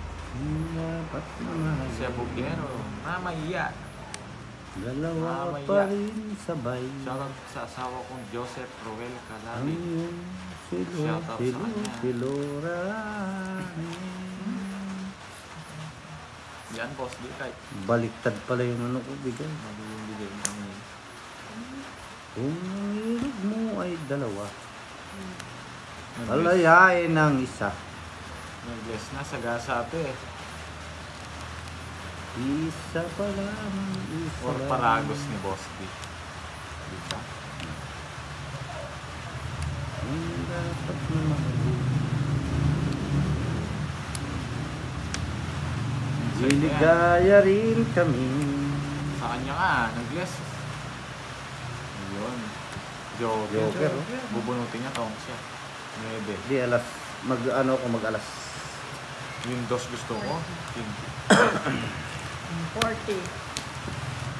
Dapat naman. Siya Buglero. Mamaya. Dalawa Mamaya. pa rin sabay. Shoutout sa asawa kong Joseph Roel Ang Calabi. iyong Shoutout sa kanya. silurani. Yan, boss. Di kahit Baliktad pala yung ano ko, bigay. magbibigay kami. Kung ang ilog mo ay dalawa, palayain ang isa. Nag-bless na sa gasape eh. Isa pa lamang, isa Or lamang. paragos ni Boss D. Di ba? Ang dapat naman. Liligaya rin kami. Sa kanya nga, nag-bless. Ayun. Joker. Joker, Bubunutin niya taong siya. 9. Di alas, mag-ano ko, mag-alas. Yung dos gusto ko. 40.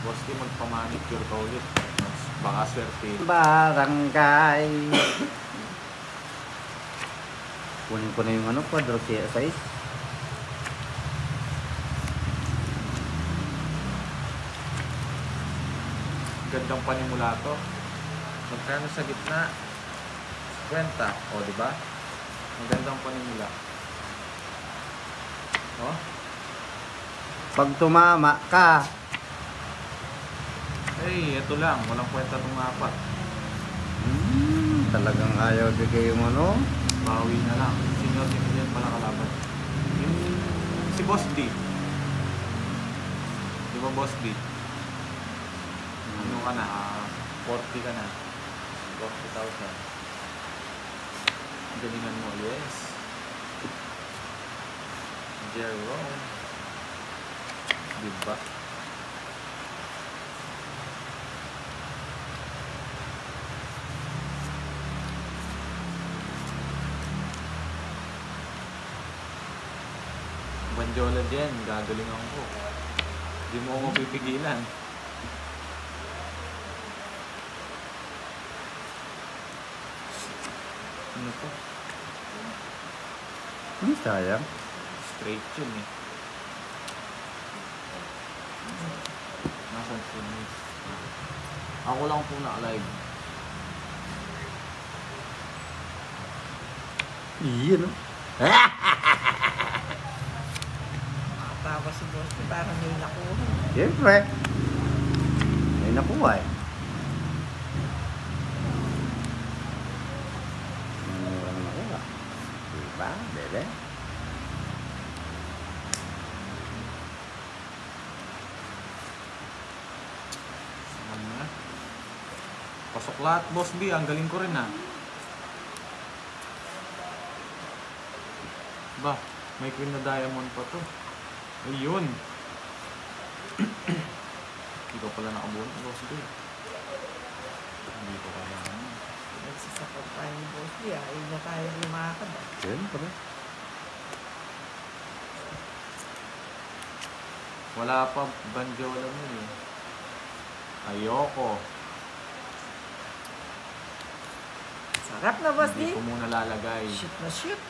Boss D, magpamanicure ka ulit. Baka swerte. Barangay. Kunin ko na yung ano, quadro size. Gandang panimula to. Magkano sa gitna? 50. O, di ba? Magandang panimula. Oh? Pag tumama ka, Eh, ito lang. Walang kwenta itong apat. talagang ayaw bigay yung ano. Bawi na lang. Senior citizen pala kalaban. Yung, si Boss D. Di ba Boss D? Ano ka na? 40 ka na. 40,000. Galingan mo. Yes. Jerome. Diba? Banjola din, gagalingan ko. Hindi mo ako pipigilan. Ano to? Hindi sayang. Straight yun eh. Nasaan po niya? Ako lang po na-alive. Iyan, no? Nakatawa si Boss. Parang may nakuha. Siyempre. May nakuha eh. Murang nakuha. Diba, bebe? Ano na? Pasok lahat, Boss B. Ang galing ko rin, ha. Ba, may queen na diamond pa to. Ayun. Ikaw pala nakabuo, Boss B. Hindi ko kailangan. Nagsasakot tayo ni Boss D. Ayaw na tayo lumakad. Siyempre. Wala pa banjola mo eh. Ayoko. Sarap na, Boss D. Hindi ko muna lalagay. Shoot na shoot.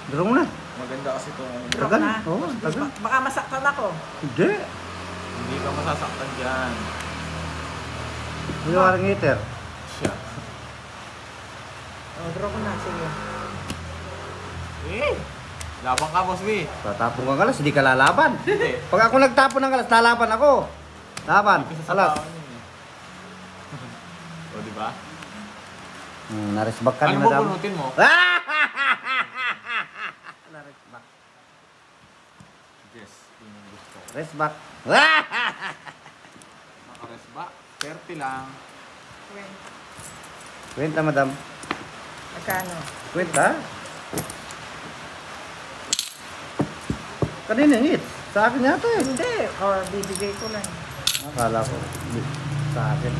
Draw mo na. Maganda kasi ito. Drop Tagal. na. Oo, tagal. Baka masaktan ako. Hindi. Hindi ka masasaktan dyan. May warang heater. Siya. Draw ko na. Sige. Eh! Labang ka, Boss B. Tatapon kang alas, hindi ka lalaban. Hindi. Pag ako nagtapon ng alas, lalaban ako. Laban, Hindi ka alas. sasapawan yun eh. O, diba? Narisbak ka ni Ano mo madam. bunutin mo? Narisbak. Yes, yun yung gusto ko. Resbak. Nakares ba? 30 lang. Kwenta, madam. Magkano? Kwenta? Kanina hit. Sa akin yata eh. Hindi. Or bibigay ko lang. Akala ko. Sa akin.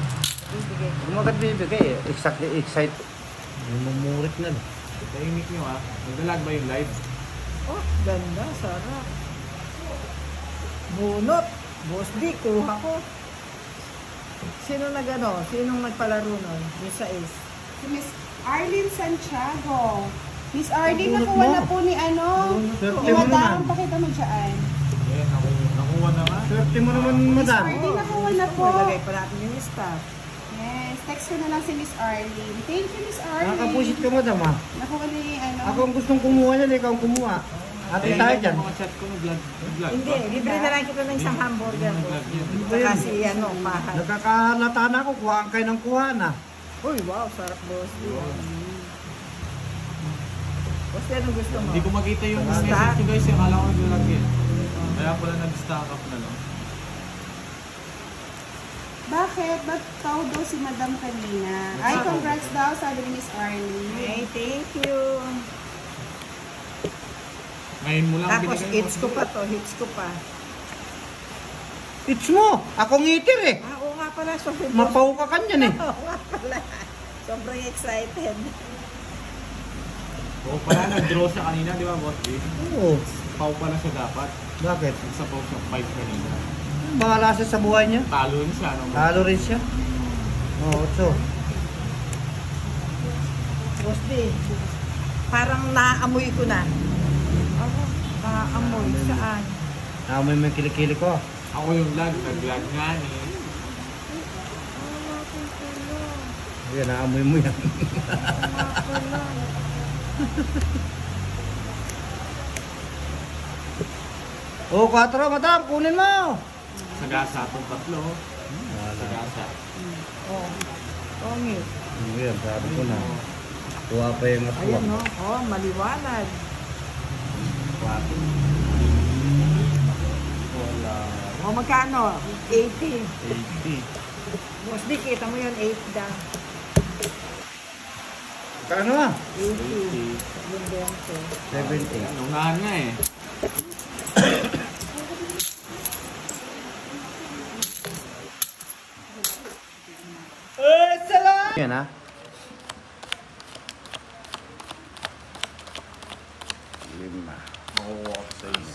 Bibigay ko. Kung magkat bibigay eh. Exactly excited. Mumurit na. Tahimik nyo ha. Nagdalag ba yung live? Oh, ganda. Sarap. Bunot. Boss D, kuha ko. Sino nag-ano? Sinong nagpalaro nun? Yung sa is. Si Miss Arlene Santiago. Miss Arlene, Bunot nakuha mo. na po ni ano? Swerte Ni mo Madam, naman. pakita mo dyan. Ayan, nakuha na nga. Swerte mo naman, Miss madam. Arlene, nakuha na po. Ilagay pa natin yung staff. Yes, text ko na lang si Miss Arlene. Thank you, Miss Arlene. Nakakapusit ka, madam, ha? Nakuha ni ano. Ako ang gustong kumuha niyan, ikaw ang kumuha. Ate tayo dyan. Mga chat ko, vlog. Hindi, libre na lang kita ng isang hamburger ko. Kasi ano, mahal. Nagkakalata na ako, kuhaan kayo ng kuha na. Uy, wow, sarap boss. Boss, anong gusto mo? Hindi ko makita yung Basta. message ko guys, akala ko nag-vlog eh. Kaya pala nag-stack up na lang. Bakit? Ba't tao daw si Madam kanina? Ay, congrats daw, sabi ni Miss Arlene. Hey, thank you. Ngayon mo lang Tapos binigay mo. hits ko pa to, hits ko pa. It's mo! Ako ngitir eh. Ah, oo nga pala, sorry. boss. Mapaw ka kanyan eh. Oo nga pala. Sobrang excited. Oo pala, nag-draw siya kanina, di ba, boss? Oo. Pau pala siya dapat. Bakit? Nagsapaw siya 5 kanina. Bahala siya sa buhay niya. Talo rin siya, no? Talo rin siya. Oo, so. Boss D, parang naamoy ko na. Oo, naamoy. Saan? Naamoy mo yung kilikili ko. Ako yung nag-vlog nga ni. Yan, naamoy mo yan. Oh, 4, madam, kunin mo. Sagasa itong tatlo. Sagasa. Oo. Tongi. Yan, sabi ko na. Tuwa pa yung aswa. Ayan no. Oh, maliwanag. Wala. O magkano? 80. 80. Boss D, kita mo yun, 8 daw. Kano ah? 80. 80. Yung 20. 70. Naunahan nga eh. Yan ah. Lima. Makukuha ko sa is.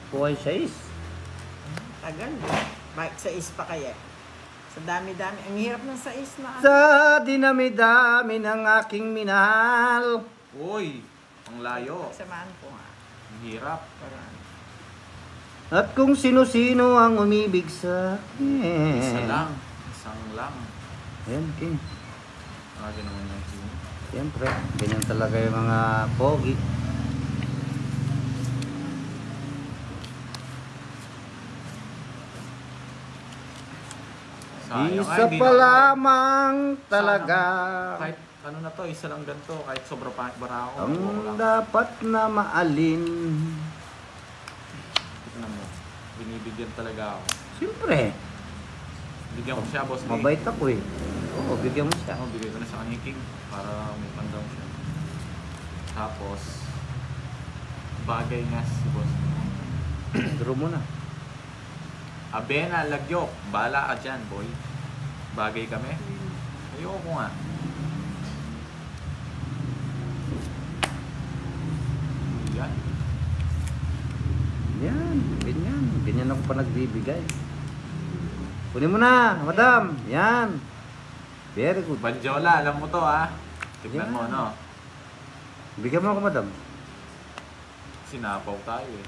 Buhay siya is. Tagal. Bakit sa is pa kaya? Sa dami-dami. Ang hirap ng sa is na. Sa dinami-dami ng aking minahal. Uy! Ang layo. Samahan ko nga. Ang hirap. Parang. At kung sino-sino ang umibig sa akin. Isa lang. Isang lang. Ayan, King. Lagi naman yung team. Siyempre, ganyan talaga yung mga pogi. Sayang. Ay, Isa hindi pa na- lamang talaga Kahit ano na to, isa lang ganito. Kahit sobra pa bara ako. ang Ako lang. dapat na maalin. Tignan mo. Binibigyan talaga ako. Siyempre, Bigyan ko siya, boss. mabait ako eh. Oo, bigyan mo siya. Ako, bigay ko na sa kanya yung king para may pandaw siya. Tapos, bagay nga si boss. Draw mo na. Abena, Lagyok. Bala ka dyan, boy. Bagay kami. Ayoko nga. Yan. Yan, ganyan. Ganyan ako pa nagbibigay. Kunin mo na, madam. Yan. Very good. Banjola, alam mo to ha. Tignan Yan. mo, no? Bigyan mo ako, madam. Sinapaw tayo eh.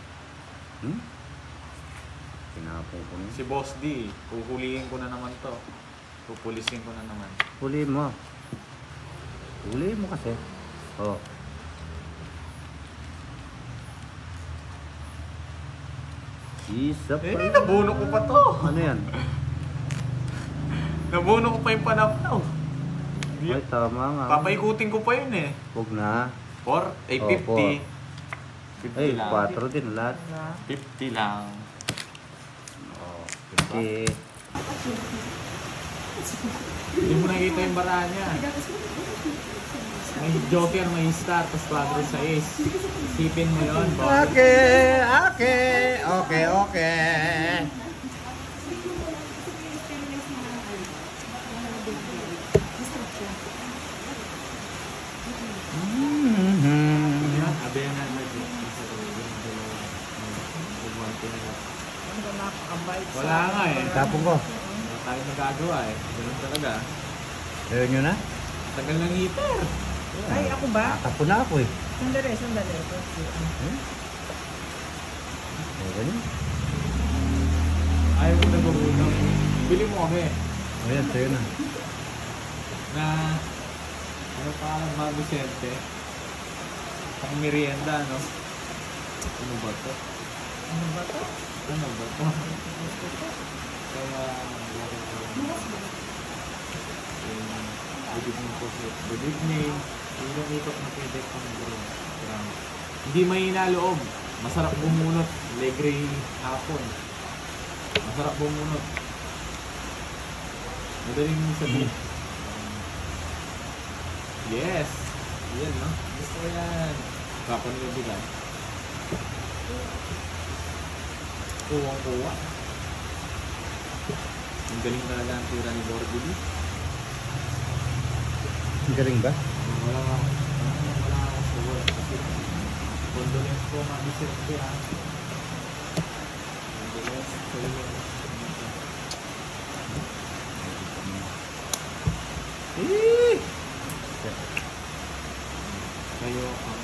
Pinapo ko na. Si Boss D, huhulihin ko na naman to. Pupulisin ko na naman. Huli mo. Huli mo kasi. Oh. Isa pa. Eh, nabuno ko pa to. Ano yan? Nabuno ko pa yung panapnaw. Ay, tama nga. Papaikutin ko pa yun eh. Huwag na. 4, ay Oh, 50. four. 50 Ay, lang. 4 din lahat. 50 lang. Oh, 50. Hindi mo nakita yung baraan niya. May joker, may star, tapos 4 sa ace. Isipin mo yun, boss. Okay, okay, okay, okay. Yan, Abay, Wala nga eh. Tapon ko. Wala tayong magagawa eh. Ganun talaga. Ayaw nyo na? Tagal ng heater. Ay, ako ba? Tapon na ako eh. Sandali. Ganyan. Ayaw ko nagugulong. Bili mo kami. Ayan, sa'yo na. Na ano pa lang mga Vicente? Pang merienda, no? Ano ba to? Ano ba to? Ano ba to? Kaya good evening po sir. Good evening. Yung ikot na pwede pang bro. Hindi mahina loob. Masarap bumunot. Legre hapon. Masarap bumunot. Madaling sabihin. Yes! Yan, no? Gusto ko yan. Kapanibigan. Kuwang-kuwa. Ang galing talaga ang tira ni Borbili. Ang galing ba? Wala ako sa work. Kasi condolence po, Mami Serte, ha? Condolence sa iyo. Kayo ang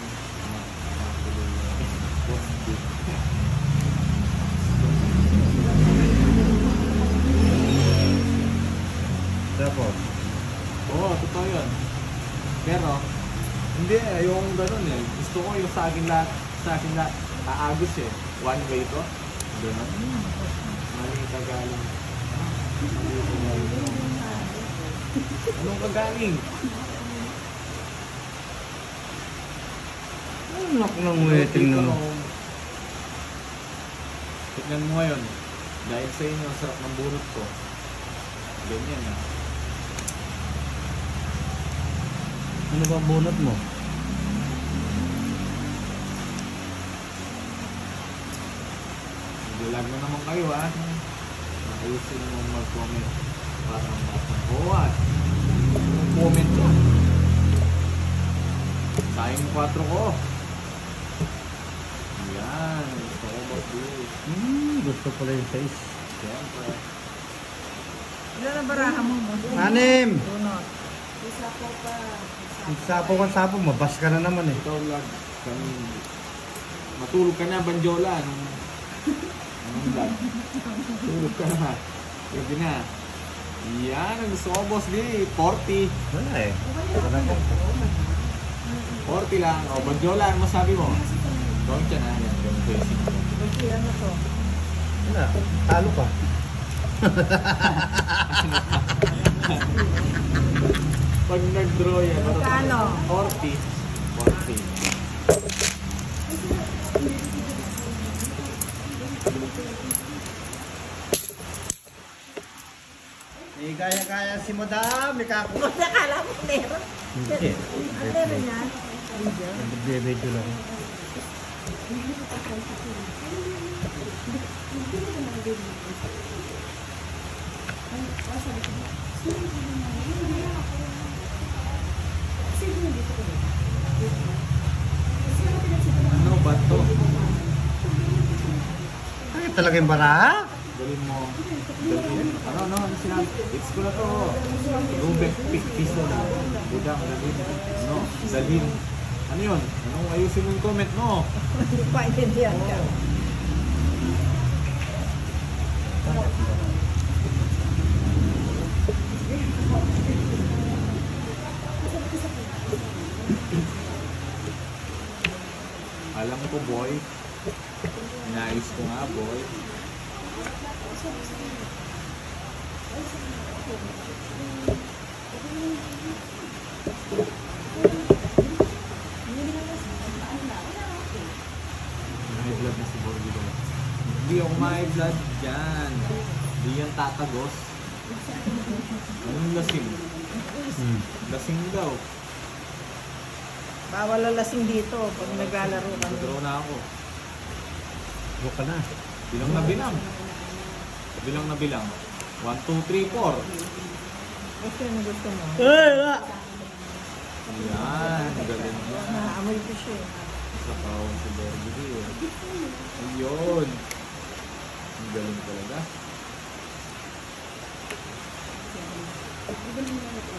matuloy Tapos, Oo, totoo yun. Pero, hindi yung ganun eh. Gusto ko yung sa akin lahat, aagos eh. One way to. Ganun. Mali Tagalog. Mali Tagalog. Anong kagaling? anak ng waiting na. Tignan mo ngayon. Dahil sa inyo, ang sarap ng burot ko. Ganyan ah. Ano ba ang bunot mo? Vlog na naman kayo ah. Ayusin mo mag-comment para mag-forward. Comment lang. Sayang yung 4 ko. Yan. Gusto ko mag-views. Gusto pala yung size. Siyempre. Ilan na baraha mo? 6! Dunot. Sapo, mabas ka na naman eh. Ito vlog. Kami. Matulog ka na, Banjola. Anong vlog? Tulog ka na. Pwede na. Yan. Ang gusto ko, Boss B. 40. Wala eh. Wala ka. 40 lang. O, Banjola, ano masabi mo? Gawin siya na. Yan. Gawin ko yung sinto. Kasi ano to? Wala. Talo ka. Pag nag-draw yan, Magkano? 40. 40. Eh, kaya-kaya si Madam. Ikakuha. Nakala mo meron. Hindi. Ang meron yan? Video. Nag-video lang. Ano ba to? Ay, talaga yung baraha? Dalhin mo. Ano sinabi? It's ko na to. Rubek piso na. Budang, dalhin. Ano? Dalhin. Ano yun? Anong ayusin mo yung comment mo? Hindi pa intindihan ka. Alam ko, boy. Inayos ko nga, boy. May blood na si Borgi daw. Hindi ako may blood dyan. Hindi yan tatagos. Anong lasing? Lasing daw. Bawal lalasing dito pag naglalaro ka. Nag-draw na ako. Huwag ka na. Bilang na bilang. Bilang na bilang. 1, 2, 3, 4. Gusto mo, gusto mo. Ayan, galing na. Naamoy ko siya. Sa kaon si Borgi. Ayun. Ang galing talaga.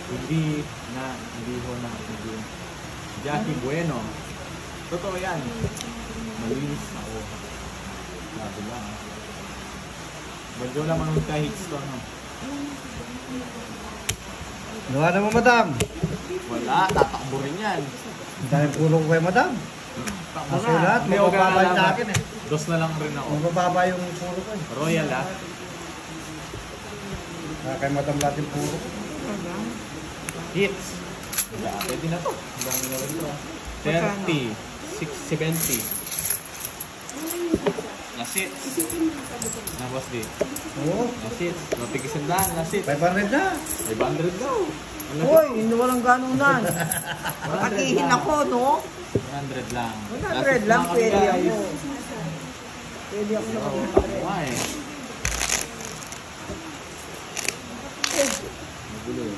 Hindi. Jackie Bueno. Totoo yan. Malinis ako. Sabi lang. Medyo naman yung kahits to, no? Gawa na mo, madam. Wala, tatakbo rin yan. Dahil pulong ko kay madam. Takbo Kasi lahat, Hindi, mabababa huwag yung ka sa akin eh. Dos na lang rin ako. Mabababa yung pulong ko eh. Royal, ah. Kay madam lahat yung pulong ko. Hits. Wala, pwede na to. Ang dami na rin to. 30, 670. Nasit. Na boss di. Oo. Nasit. Natigis-sandaan. Nasit. 500 na. 500 daw. Uy, hindi walang ganunan. Makakihin ako, no? 100 lang. 100 lang, pwede ako. Pwede ako na Oo, 100. nga eh. Magulo eh.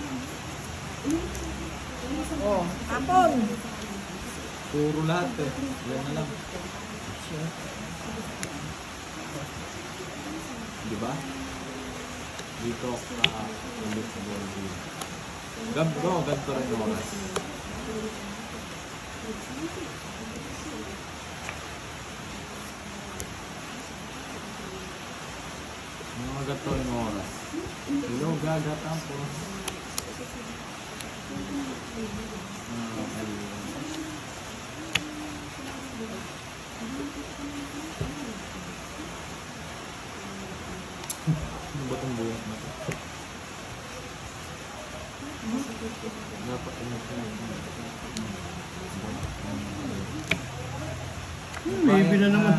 Oh, hapon. Puro lahat eh. Yan na lang. Diba? Dito ka ulit sa ballroom. Ganito rin yung oras. Mga ganito yung oras. Hello, gagatang po. Ano ba itong buwan na ito? Dapat Baby na naman.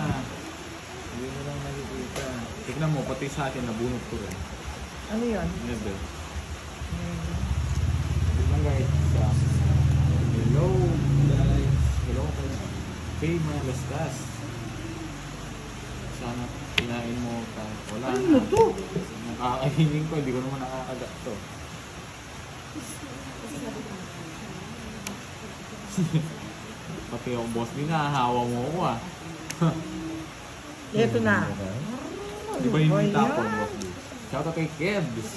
Hindi na lang nakikita. Tignan mo, pati sa atin nabunot ko rin. Ano yun? Never. Tignan guys. Hello guys. Hello guys. Okay, mga lastas. Sana kinain mo ka. Wala na. Ano to? Nakakainin ko, hindi ko naman nakakagat to. Pati yung boss din nahahawa mo ako ah. Ito na. Di ba yung tapon boss din? Shoutout kay Kebs.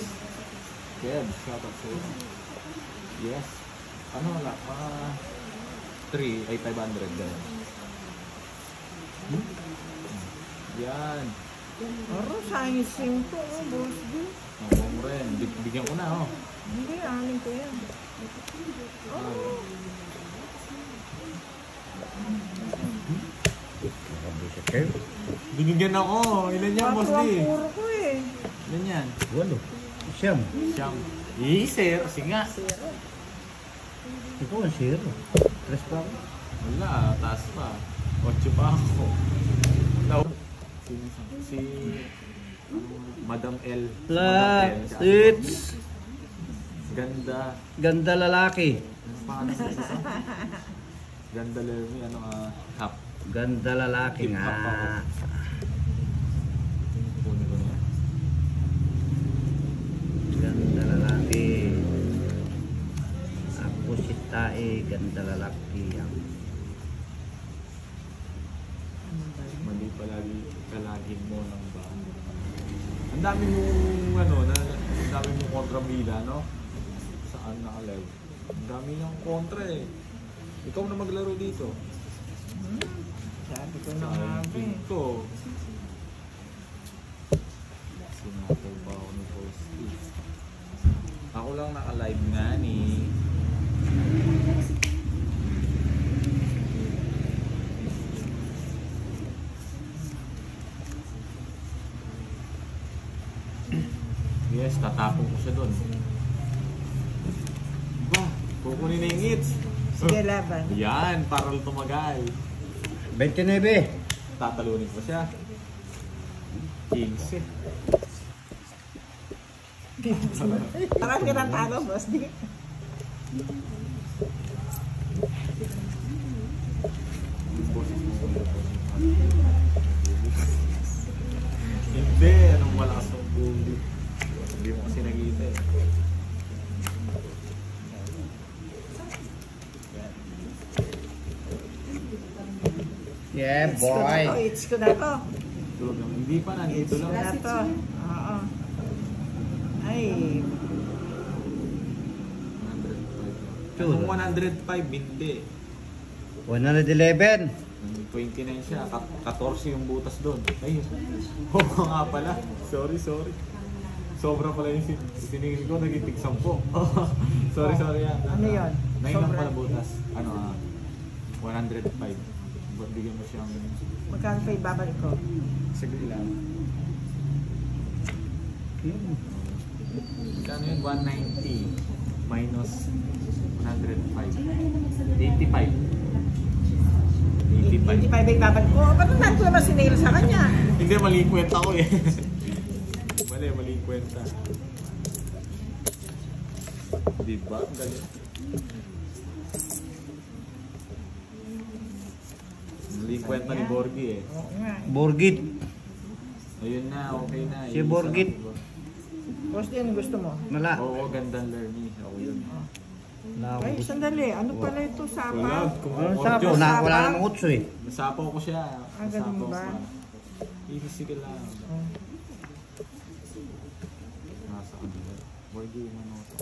Kebs, shoutout sa'yo. Yes. Ano wala? 3 ay 500 ganun. Yan. Aro, sayang yung 5, oh, boss D. Nakuha mo rin. Bigyan ko na oh. Hindi, anin ko yan. Oh. Binigyan ako. Ilan yan boss Ang di? puro ko eh. Ilan yan? Walo. Siyam. Siyam. Sir. Kasi nga. Ito ang zero. 3 pa ako. Wala. Taas pa. 8 pa ako. Si Madam L. It's Ganda. ganda lalaki. Paano sa isa? Ganda lalaki. Hap. Ganda lalaki Hip-hop nga. ako. Kunin ko na yan. Ganda lalaki. Ako si Tae, ganda lalaki. Mali palagi mo ng ba. Ang dami mong ang dami mong kontrabida, no? Saan naka-live? Ang dami niyang kontra eh. Ikaw na maglaro dito. Sabi ko na nga Sayang ba pin eh. ko. Sinatay pa ako ni Posty. Ako lang naka-live nga ni. Yes, tatapong ko siya doon. Ba, kukunin na yung hits. Sige, laban. Yan, para tumagal. 29. Tatalunin ko siya. 15. Parang pinantalo, boss D. Hindi, anong malakas ng bully. Hindi mo kasi nakita eh. Yeah, boy. It's ko na to. natutulog naman. Hindi pa, nandito lang. Wala to. Oo. Ay, 105. Kung 105, hindi. 111. 29 siya, 14 yung butas doon. Ay, oo nga pala. Sorry. Sobra pala yung siningin ko, naging tig 10. sorry yan. Ano yun? 9 lang Sobra. pala butas. 105. Ba't bigyan mo siyang... magkano pa ibabalik ko? Sige lang. Kano yun? 190 minus 105. 85. 85 ay babalik ko. Ba't naman ko naman sinail sa kanya? Hindi, mali yung kwenta ko eh. mali yung kwenta. Diba? Ang galing. Mali yung kwenta ni Borgie eh. Oo nga. Borgit. Ayun na, okay na. Si Borgit. Boss, din gusto mo? Wala. Oo, gandang learning. Ako yun. Wala Ay, akong sandali. Ano pala ito? Wala, Sapa? Ano sapo? Wala namang utso eh. Nasapaw ko siya. Ah, ganun Nasapaw ba? ko. Iisisigil lang. Oh. Nasa ano yun? Borgie, manoto.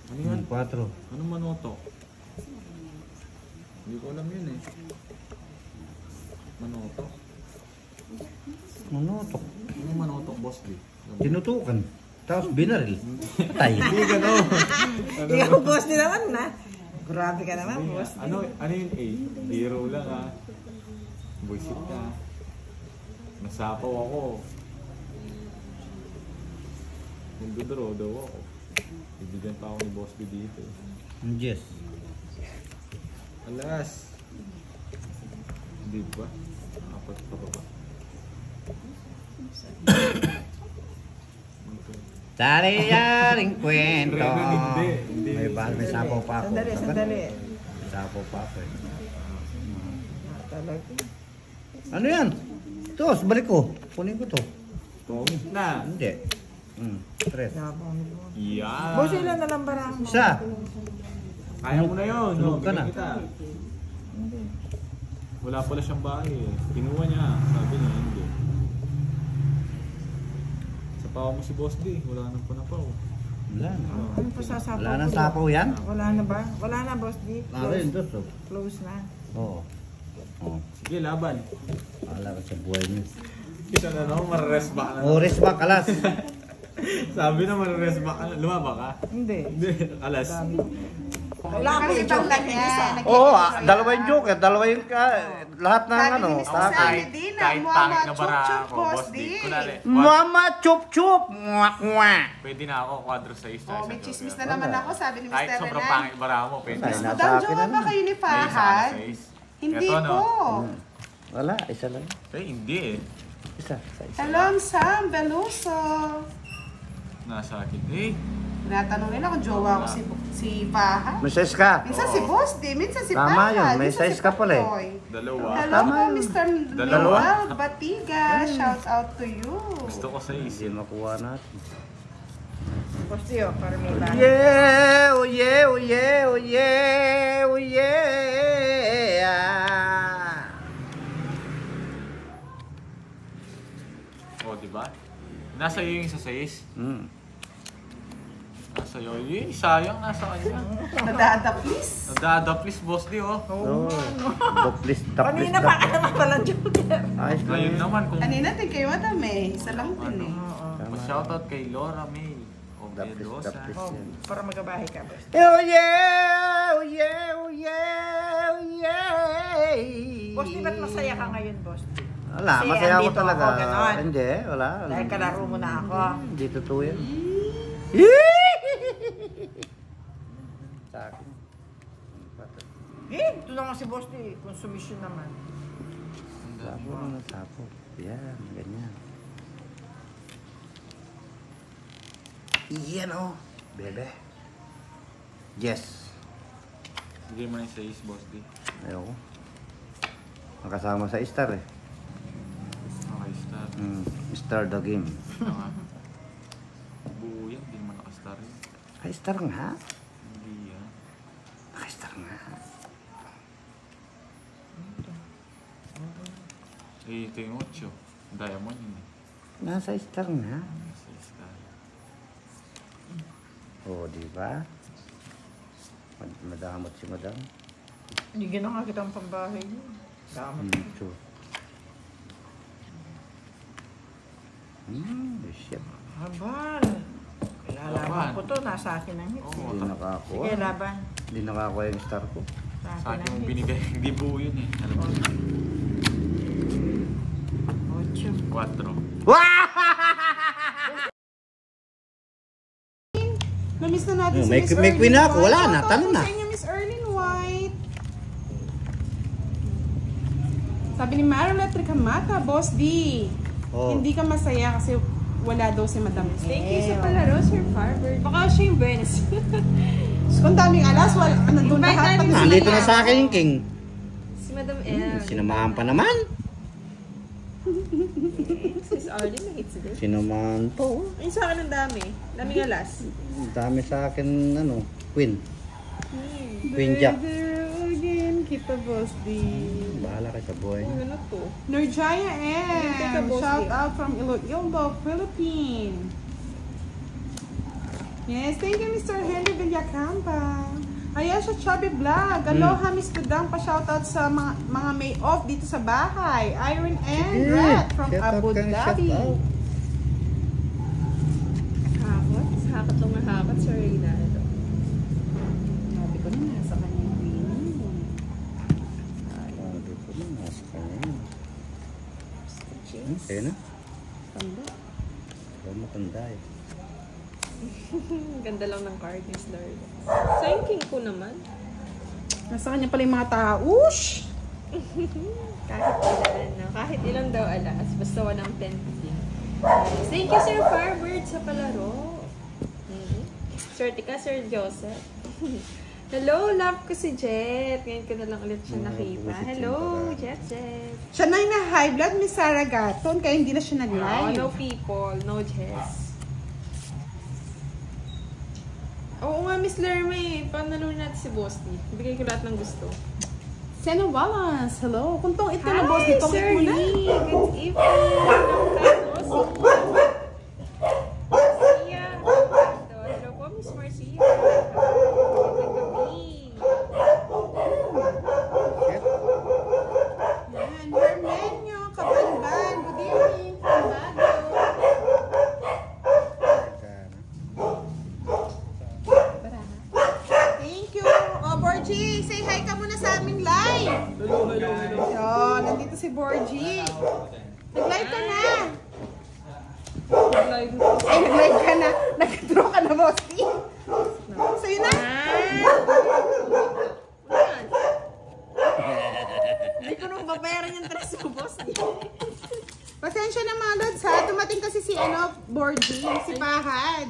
Ano yun? 4. Anong manoto? Hindi ko alam yun eh. Manoto? Manutok. Anong manoto, boss D? Tinutukan. Tapos binaril. Patay. Hindi gano'n. Ikaw, boss din naman na. Grabe ka naman, boss. Ano yun A? Hero lang ah. Buisit ka. Nasapaw ako. Nagdodoro daw ako. Ibigyan pa ako ni Boss B dito. Yes. Alas. Hindi ba? Apat pa ba? Sari-saring kwento. Hindi. May sapo pa ako. Sandali. May sapo pa ako eh. Talaga. Ano yan? Tos, balik ko. Kunin ko to. Tongit na. Hindi. 3. Yabang ni boss. Yan. Boss, ilan na lang barang mo? Isa. Kaya mo na yun. No? Tulog ka na. Bigyan kita. Hindi. Wala pala siyang bahay eh. Kinuha niya. Sabi niya hindi. Sa pawa mo si Boss D. Wala nang panapaw. Wala na. Ano pa sasapaw Wala nang ko? sapaw yan? Wala na ba? Wala na, boss. Di. Ano yun, Close. tos oh. Close na. Oo. Oo. Sige, laban. Wala ka sa buhay niyo. Kita na no, marires ba ka na? Oris ba, kalas? Sabi na marires ba ka na? Lumaba ka? Hindi. Hindi, alas. Wala ko yung Ibang joke. kanya. Oo, dalawa yung joke. Dalawa yung lahat ng Sabi ano. ni Mr. Sandy Dina, Mama Chup-Chup, Boss D. Mama chup chup. Mwak mwak. Pwede na ako, quadro 6. Oh, may chismis na naman ako, sabi ni Kahit Mr. sobrang Renan. pangit bara mo, pwede. Ay, na. nasa Madam, akin jowa na ba lang. kayo ni May isa ka na Fahad? 6. Hindi Eto, no? po. Wala, isa lang. Eh, hindi eh. Isa. Hello, Sam Veloso. Nasa akin. Eh, Tinatanong nila kung jowa ko si Fahad. May size ka. Minsan si Boss D, minsan si Tama Fahad. yun, may minsan size si ka pala eh. Patoy. dalawa. Hello Tama po, yun. Mr. Dalawa. Noel Batiga. Shouts out to you. Gusto ko sa Hindi isip. makuha natin. Boss Tio, para may bahay. Yeah, oh yeah, oh yeah, oh yeah, oh yeah. O, diba? Nasa iyo yung isa 6. Nasa iyo. Yun, sayang. Nasa kanya. Nadadapis. Nadadaplis, Boss D, oh. Oh, doplis, doplis, Kanina pa ka naman palang joker. Ayos na Ngayon yun. naman, kung Kanina din kayo madam eh. Isa lang din eh. shoutout kay Laura May. O, Doplis, Mendoza. doplis Oh, yan. para magabahay ka, boss. Oh yeah, oh yeah, oh yeah, oh yeah. Boss, di ba't masaya ka ngayon, boss? Wala, Kasi masaya ako andito talaga. ako, ganon. Hindi, wala. Dahil kalaro mo na ako. Hindi totoo yan. Sa akin. Ito naman si boss, di. Consumption naman. Sapo na sapo. Yan, ganyan. Yan o. Bebe. Yes. Bigay mo na yung 6, Boss D. Ayoko. Makasama sa star eh. Okay, start. Star the game. Tama. Buo yan, hindi naman nakastar yun. Naka-star nga. Hindi yan. Naka-star nga. Eh, ito yung 8. Diamond yun eh. Nasa star na. Sa star. Oo, di ba? Madamot si madam. Hindi ginawa kita ang pambahay niyo. Damot. Ito. Shit. Habal. Lalaban ko to. Nasa akin ang hit. Oo. Hindi nakakuha. Sige, laban. Hindi nakakuha yung star ko. Sa akin ang mong hit. binigay. Hindi buo yun eh. Alam mo? 8. 4. Na-miss na natin si May- Miss may Erlyn queen ako. Wala White. na, Shoutout talo po na. sa inyo, Miss Erlyn White. Sabi ni Marilet Ricamata, Boss D. Oh. Hindi ka masaya kasi wala daw si Madam L. Thank you sa palaro, Sir Farber. Baka siya yung Venus. Kung daming alas, wala, nandun Invite lahat. namin pati si Nandito sila. na sa akin yung king. Si Madam L. Sinamahan pa naman. Sis Arlene, nahits din. Sinamahan to. Ay, sa akin ang dami. Daming alas. Ang dami sa akin, queen. Queen Jack. There again, kita Boss D. Bahala ka sa buhay. Ano to? Nurjaya Teka, M. Boss Shout D. out from Iloilo, Philippines. Yes, thank you, Mr. Henry Villacampa. Ayan siya, Chubby Vlog. Aloha, Miss Budang. Pa-shoutout sa mga may off dito sa bahay. Iron and Rat from Abu Dhabi. Hakot? Hakot lang na hakot, Sir Reynaldo. Sabi ko na, nasa kanyang green. Sabi ko na, nasa kanya. Cheers. Kaya na. Tanda. Kaya matanda eh. Ganda lang ng card, Miss Lord. Sa yung king ko naman. Nasa kanya pala yung mga taush. Kahit ilan, no? Kahit ilang daw alas. Basta walang 10 king. Thank you, Sir Farbird, sa palaro. Swerte ka, Sir Joseph. Hello, love ko si Jet. Ngayon ko na lang ulit siya nakita. Hello, Jet. Siya na yung na-high blood, Miss Sarah Gaton, kaya hindi na siya Oh, nag-live. no people, no Jess. Oo nga, Miss Lerme. Panalunin natin si Boss D. Bigay ko lahat ng gusto. Sena Wallace, hello. Kung tong ito na boss, Hi, itong Sir it mo na. Lee. Good evening. Marcia. Hello po, Miss Marcia. Magandang gabi. Yan, Hermenio, Kabanban, good evening from Baguio. Thank you. O, Borgie, say hi ka muna sa aming live. Hello. Yo, nandito si Borgie. Nag-live ka na. Live mo. Ay, nag-live ka na. Nag-draw ka na, boss. So, yun na. Hindi ko nung babayaran yung tres ko, Boss D. Pasensya na mga lods ha. Dumating kasi si Borgie, si Pahad.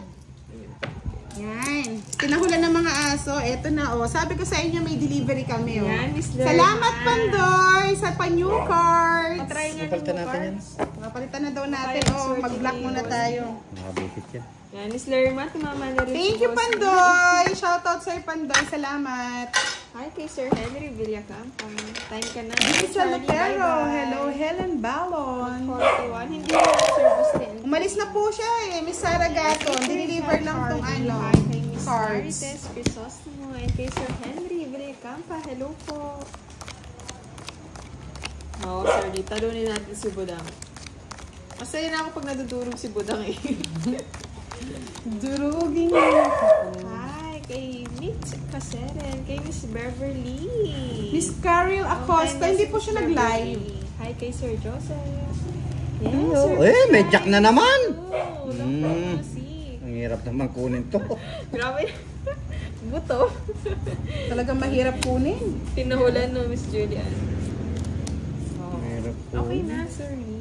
Yan. Tinahulan ng mga aso. Eto na oh. Sabi ko sa inyo may delivery kami oh. Yan, Miss Lerma. Salamat Pandoy sa pa-new cards. Patry nga Napalitan yung natin yan. cards. Napalitan na daw natin Papayag, oh. Sir Mag-block Jimmy. muna tayo. Nakabikit yan. Yan, Miss Lerma. Tumama na rin Thank si you Boss D. Pandoy. Shoutout sa'yo Pandoy. Salamat. Hi kay Sir Henry Villacampa. Time ka na. Lisa Lotero. Bye-bye. Hello Helen Ballon. 41. Hindi na service din. Umalis na po siya eh. Miss Sarah Gaton. Deliver lang tong ano. Hi kay Miss Cards. Marites Crisostomo and kay Sir Henry Villacampa. Hello po. Oo, Sir Lee. Talunin natin si Budang. Masaya na ako pag nadudurog si Budang eh. Durugin Hi kay Mitch Caseren. Kay Miss Beverly. Miss Carol Acosta. Hi, Hindi Miss po siya Beverly. nag-live. Hi kay Sir Joseph. Yes, Hello. Sir Eh, may Joseph. jack na naman. Oh, si. Ang hirap naman kunin to. Grabe. Buto. Talagang mahirap kunin. Tinahulan no, Miss Julian. Oh. Ang hirap kunin. Okay na, sorry.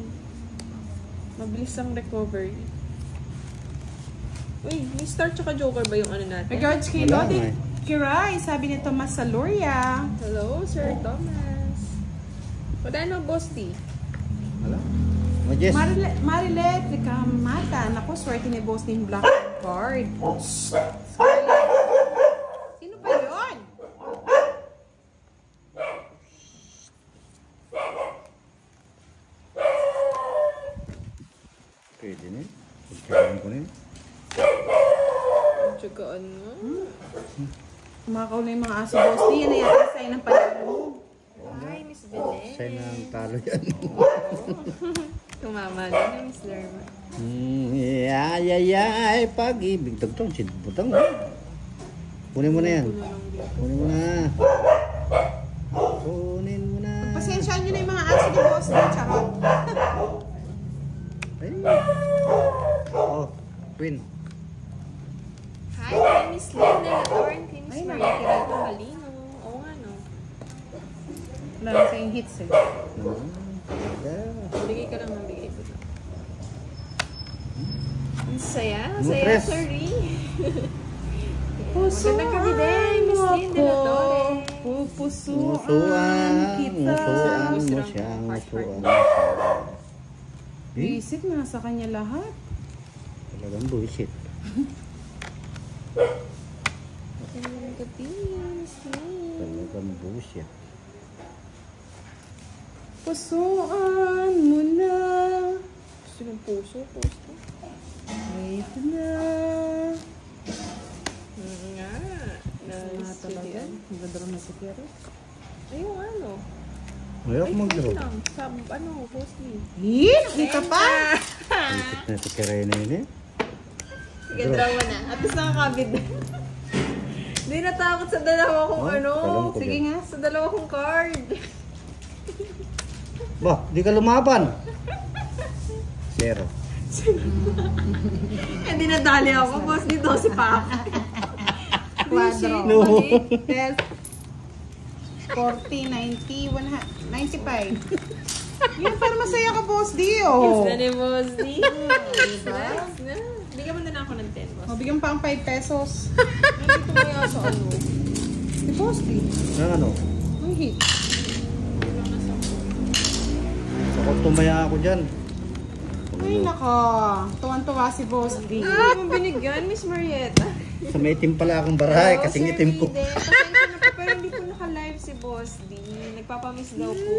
Mabilis ang recovery. Uy, may star tsaka joker ba yung ano natin? Regards kay Wala Lodi nga eh. Kiray, sabi ni Tomas Saloria. Hello, Sir Thomas. Wala Boss D. Wala. Majes. Marilet Ricamata. Naku, swerte ni boss ng black card. Sino ba yun? Pwede na. Pagkain ko na yun. Tsagaan nga. Kumakaw na yung mga aso, boss. Di yan na yata sign ng palaro. Hi, Miss Belen. Sa'yo na ang talo yan. Tumama na na, Miss Lerma. Ay, pag-ibig. Tagtong, butang. Kunin mo na yan. Kunin mo na. Kunin mo na. Pasensyaan nyo na yung mga aso ni boss. Charot. Ay. Oh, Queen. Hi, kay Miss Lena Latorn, kay Miss Maria Quirito Halino. Oo nga, no? Wala lang sa yung hits eh. Bigay ka lang ng bigay ko. Ang saya. Mo, Saya, tres. sorry. Pusuan Magandang gabi din, Miss Linda Latorre. Pupusuan kita. Musuan mo siya. Musuan mo siya. Visit na sa kanya lahat. Talagang bullshit. Magandang gabi, Miss Lynn. Talagang bullshit. Pusuan mo na. Gusto ng puso, puso. Wait na. Nga. Nice. Talaga. Magdadaro na si Kero. Ayun, ano? Ayaw ko maglaro. lang. Sa, ano, mostly. Kita pa. Bullshit na ito kaya na yun eh. Sige, draw na. At least nakakabid na. Hindi natakot sa dalawa kong Oh, ano. kalam ko Sige din. nga, sa dalawa kong card. Ba, di ka lumaban. Zero. Hindi nadali ako. Boss, dito si Papa. Quadro. No. Test. 40, 90, 100, 95. Yan, para masaya ka, boss D, Yes oh. na ni Boss D. Nice na. Bigyan mo na lang ako ng 10, Boss. Mabigyan pa ang 5 pesos. Nandito mo yung sa ano. Si boss D. Nang ano? Ang hit. Ako tumaya ako dyan. Ay, naka. Tuwan-tuwa si boss D. Hindi mo binigyan, Miss Marietta. Sa may itim pala akong baray. Hello, Kasing Sir itim ko. Mide. Pasensya na po, pero hindi po naka-live si Boss D. Nagpapamiss daw po.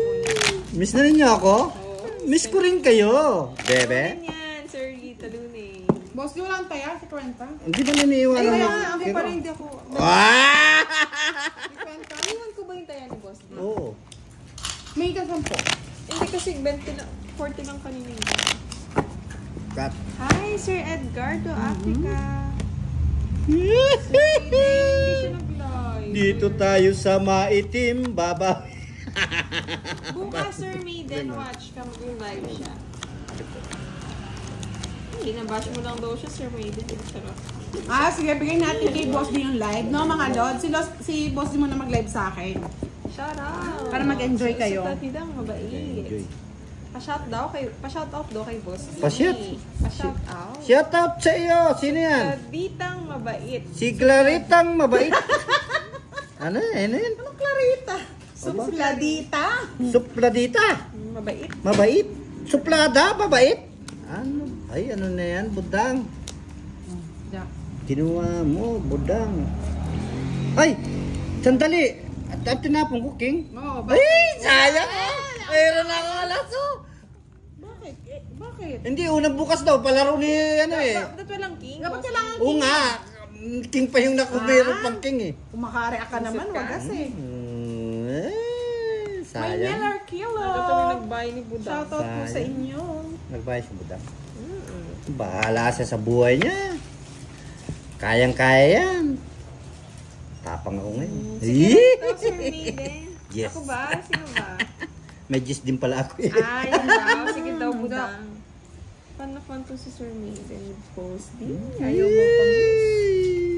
Miss na rin niyo ako? Oo. Miss ko rin kayo. Bebe? Ano yan, Sir Rita Lune? Boss D, wala ang taya si Kwenta. Hindi ba niniiwanan Ay, mo? ako pa rin hindi ako. Ah! Kwenta, iwan ko ba yung taya ni Boss D? Oo. May kasampo. Hindi kasi 20 lang, 40 lang kanina yun. Cut. Hi, Sir Edgardo Africa. Sir Rita, hindi siya nag-live. Dito tayo sa maitim, baba. Bukas, Sir Maiden, watch ka mag-live siya. Ginabash mo lang daw siya, Sir Maiden. Sarap. Ah, sige, bigyan natin kay boss D yung live. No, mga lord. Si boss D mo na mag-live sa akin. Shout out! Para mag-enjoy kayo. Sa tatidang mabait. Pa-shout out daw kay Boss D. Pa-shout? Pa-shout out. Shout out sa iyo. Sino yan? Tatidang mabait. Si Claritang mabait. Ano yan? Ano yan? Anong Clarita? Supladita. Supladita. Mabait. Mabait. Suplada, mabait. Ano? Ay, ano na yan? Budang. Jack. Kinuha mo, budang. Ay! Sandali! At tinapong ko, King. Oo, Ay, sayang! Mayroon ako alaso. Bakit? Bakit? Hindi, unang bukas daw. Palaro ni ano eh. Dapat walang king. Dapat kailangan Oo nga. King pa yung meron pang King eh. Kumakareact ka naman, wagas eh. Eh, May sayang. Miller Kilo. Dapat may nag-buy ni Buda. Shoutout po sa inyo. Nagbayad si budang. Bahala siya sa buhay niya. Kayang-kaya yan. Tapang ako ngayon. Ito, Sir Maiden. Yes. Ako ba? Sino ba? May gist din pala ako eh. Ah, yun daw. Sige daw, Budang. Paano na fun to si Sir Maiden with Boss D? Ayaw mo pa.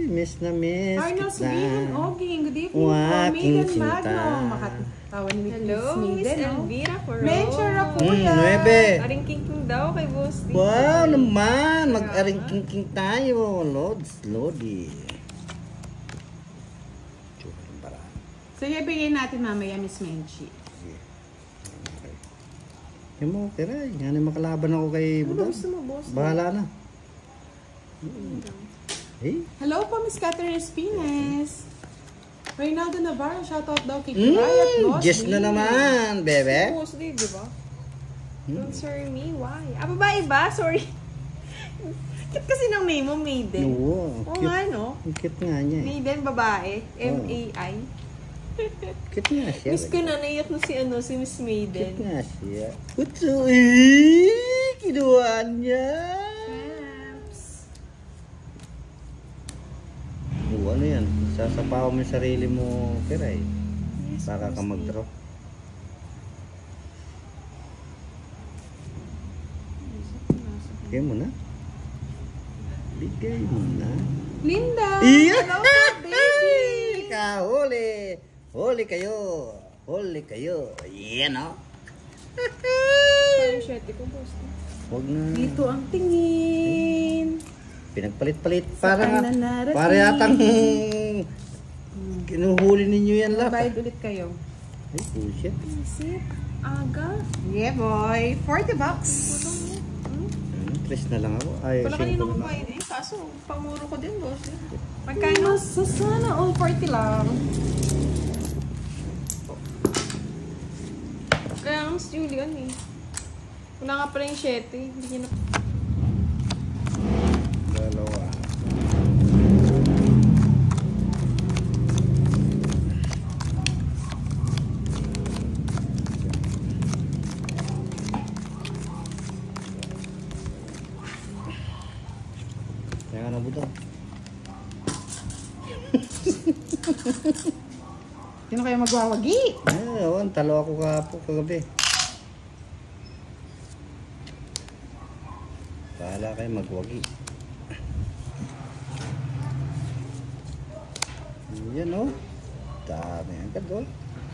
Miss na miss Arnold kita. Sabihan, Oging. Good evening po. Waking Megan sinta. Magno. Makatawan ni Hello, Miss Miss Maiden, no? Elvira Coro. Mention ako kuya. 9. Aring king daw kay Boss D. Wow naman. Mag-aring king tayo. Lodi. Chuhin para. Sige, bigyan natin mamaya, Miss Menchi. Yung mo, tira. Yan yung makalaban ako kay Ano Budang. gusto mo, Boss D? Bahala na. Eh? Hello po, Miss Catherine Espines. Reynaldo Navarro, shoutout daw kay Kiray at Boss Yes D. na naman, bebe. Boss D, di ba? Don't sorry me, why? Ah, babae ba? Sorry. Cute kasi ng name mo, Maiden. Oo, Oo cute. nga, no? Ang cute nga niya eh. Maiden, babae. M-A-I. Cute nga siya. Miss ko na, naiyak na si Miss Cute Maiden. nga siya. Utso, kinuha niya. Oo, ano yan? Sasapaw mo yung sarili mo, Kiray. Baka ka mag-draw. Bigay mo na. Bigay mo na. Linda! Iya! Hello po, baby! Kahuli! Huli kayo! Huli kayo! Yan o! Parang syete ko, boss. Huwag na. Dito ang tingin. Pinagpalit-palit. Saan na narating? Para yatang kinuhuli ninyo yan lang. Bayad ulit kayo. Ay, bullshit. Isip. Aga. Yeah, boy. 40 bucks. Tres na lang ako. Ay, Wala simple kanina na. kumain eh. Kaso, pamuro ko din, boss. Magkano? So, sana all 40 lang. Kaya ang Miss Julian eh. Wala nga pala yung 7. Hindi niya na... Dalawa. Kaya ka na budang. Sino kayo magwawagi? Ay, awan, talo ako kagabi. Bahala kayo magwagi. Yan o. Dami agad o.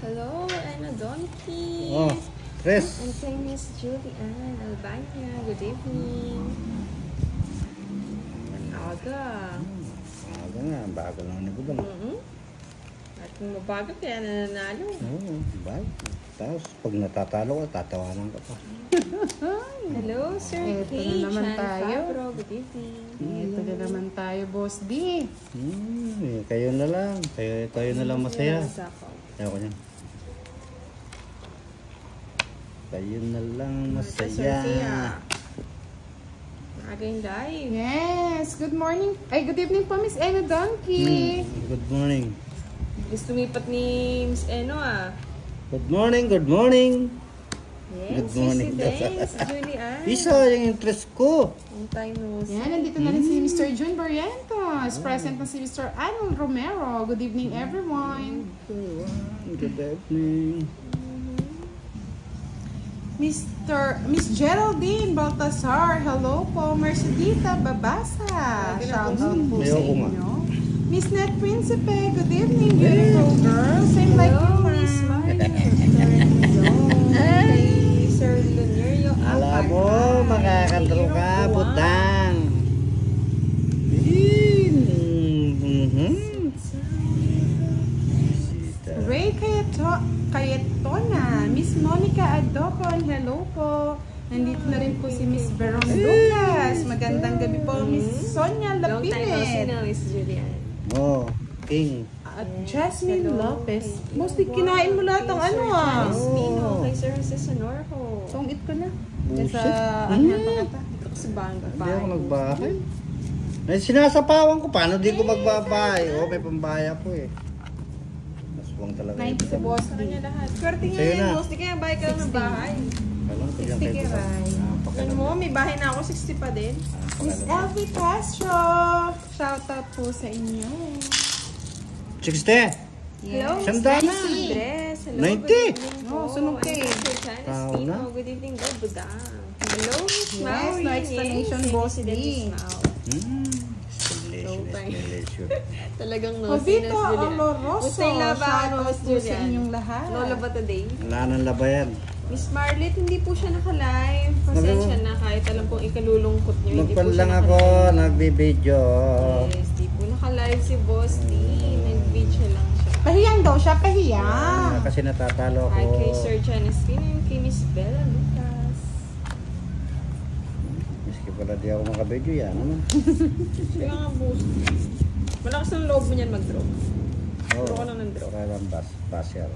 Hello, I'm a donkey. Oh, tres. I'm saying Miss Julian Albania. Good evening. Aga. Aga nga, bago lang ni budang. At kung mabago kaya nananalo. Oo, bago. Tapos pag natatalo ka, tatawanan ka pa. Hello, Sir Eto Kay. na naman Chan tayo. Fabro. Good evening. Ito na naman tayo, Boss D. Kayo na lang. Kayo na lang masaya. Ayaw ko niyan. Kayo na lang masaya. Aga yung live. Yes, good morning. Ay, good evening po, Miss Eno Donkey. Good morning. Gusto lumipat ni Miss Eno ah. Good morning, good morning. Yes, Good morning. Sissy Days, Julian. Isa yung interest ko. Long time no see. Yan, nandito na rin si Mr. Jun Barrientos. Present na si Mr. Arnold Romero. Good evening, everyone. Good evening. Miss Geraldine Baltasar. Hello po. Mercedita Babasa. Shout out po sa Ayoko nga. inyo. Miss Net Principe. Good evening, beautiful girl. Same like you, Miss ma. Kay Sir Lunerio. Alam mo, makakadro ka, budang. Ray Cayetona. Miss Monica Adocon. Hello po. Nandito na rin po si Miss Veron Lucas. Magandang gabi po, Miss Sonia Long time no see Lapinet. na, Miss Julian. Oh, King. At Jasmine Lopez. Mostly kinain mo lahat ng ano ah. Miss Mino, kay Sir Jose Sonorho. Tungit ko na. Bullshit. Sa ano pangata. Dito ko sa bangga. Hindi ako nagbahay. Ay, sinasapawan ko. Paano di ko magbabahay? Oh, may pambahay ako eh. Naswang talaga. 90 si Boss D. Kanya lahat. Swerte nga Sa'yo yan, na. boss. Di kaya bahay ka lang ng bahay. Alam ko dyan 60 kayo. kiray. Ano mo, may bahay na ako, 60 pa din. Miss Elvie Castro. Shout out po sa inyo. 60. Hello, Miss Sandana. Andres. Hello, 90. good evening po. Oh, sunog ka eh. I'm Sir Janice Tao Pino. na. Good evening, God Budang. Hello, Miss Yes, Maui. no explanation, Boss Si D. Dennis Mao. Explanation. Talagang no. Jovito Oloroso. Basta yung laban Shout mo, out Miss po sa Julian. inyong lahat. Lola ba today? Wala nang labayan. Miss Marlet, hindi po siya naka-live. Pasensya na kahit alam kong ikalulungkot niyo. Hindi po Magpan siya lang ako, naka-live. nagbibideo. Yes, di po naka-live si Boss D. Nag-video lang siya. Pahiyang daw siya, pahiyang. Kasi natatalo ako. Hi kay Sir Janice Pino and kay Miss Bella Lucas. Miski pala di ako makabideo yan. Ano? Kaya nga boss. Malakas ng loob mo niyan mag-draw. Oh, Draw ka lang ng draw. Para lang basher.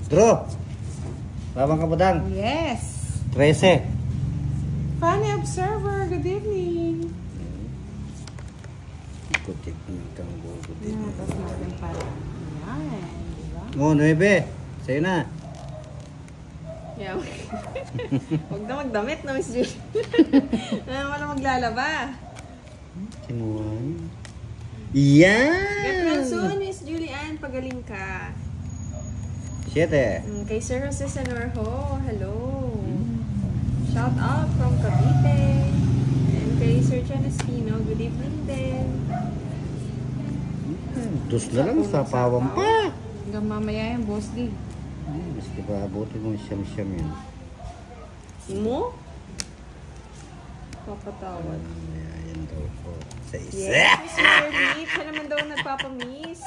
Draw! Laban ka budang. Yes. 13. Funny Observer, good evening. Kutik ng kanggo. Tapos natin pala. Yan, diba? Oh, 9. Sa'yo na. Yeah. Huwag na magdamit na, Miss Julie. Ano na maglalaba? Kinuha. Yan! Get well soon, Miss Julian. Pagaling ka. 7. Kay Sir Jose Sanorho, hello. Shout out from Cavite. And kay Sir Chanestino, good evening din. Dus na lang sa pawang pa. Hanggang mamaya yung boss D. Mas diba, abutin mo siyam-siyam yun. Mo? Papatawad. Yan daw po. Sa isa. Yes, Miss Marley. Siya naman daw nagpapamiss.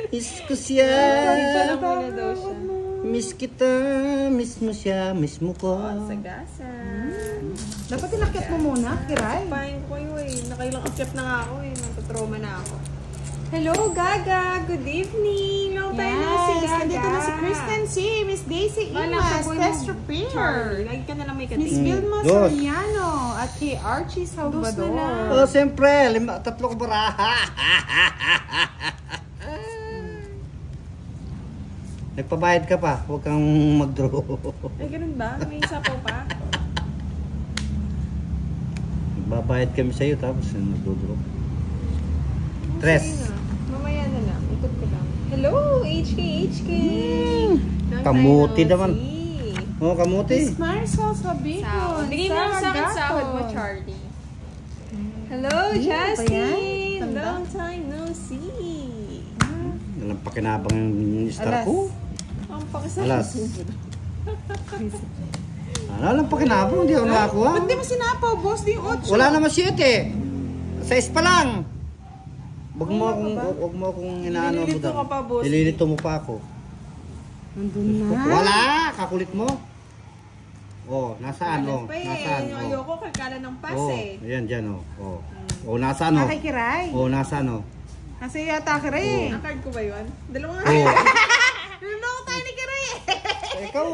Miss ko siya. Parang muna daw siya. Miss kita. Miss mo siya. Miss mo ko. Sagasa. Dapat inakyat mo muna, Kiray. Pahin ko kayo eh. Nakailang akyat na nga ako eh. Natatrauma na ako. Hello, Gaga! Good evening! Long time no si Yes, Gaga! nandito na si Kristen C, Miss Daisy Wala, Imas, kaboy mo. Test Repair, Charlie, lagi ka na lang may Miss katingin. Vilma Dos. Soriano, at kay Archie Dos Salvador. na lang. Oh, siyempre. 3 ko baraha. Nagpabayad ka pa. Huwag kang mag-draw. Ay, ganun ba? May sapaw pa? Babayad kami sa'yo tapos nag-draw. Oh, Tres. sige na. Mamaya na lang. Ikot ko lang. Hello, HK! Long time Kamuti no naman. see. Oh, kamuti. Miss Marcel Sabicon, Sahod. Bigay mo lang sa akin Sarah sahod mo, Gaton. Charlie. Hello, Ano ba Justin! yan? Tanda? Long time no see. Walang pakinabang yung star Alas. ko. Ang pakasal. Alas. Walang pakinabang. Hindi ako nakakuha. Ba't di mo sinapaw, boss? Di 8. Wala naman 7. 6 pa lang. Huwag mo akong inaano mo Nililito ka pa, boss. Nililito mo pa ako. Nandun na. Wala! Kakulit mo. Oh, nasaan oh? Pa eh. Nasaan Yung oh? ayoko, kalkala ng pass Oh, eh. ayan dyan oh. Oh, oh nasaan oh? Kay Kiray. Oh, nasaan oh? Kasi yata Kiray. Ang card ko ba yun? Dalawa nga. Oh, Niloko tayo ni Kiray. ikaw.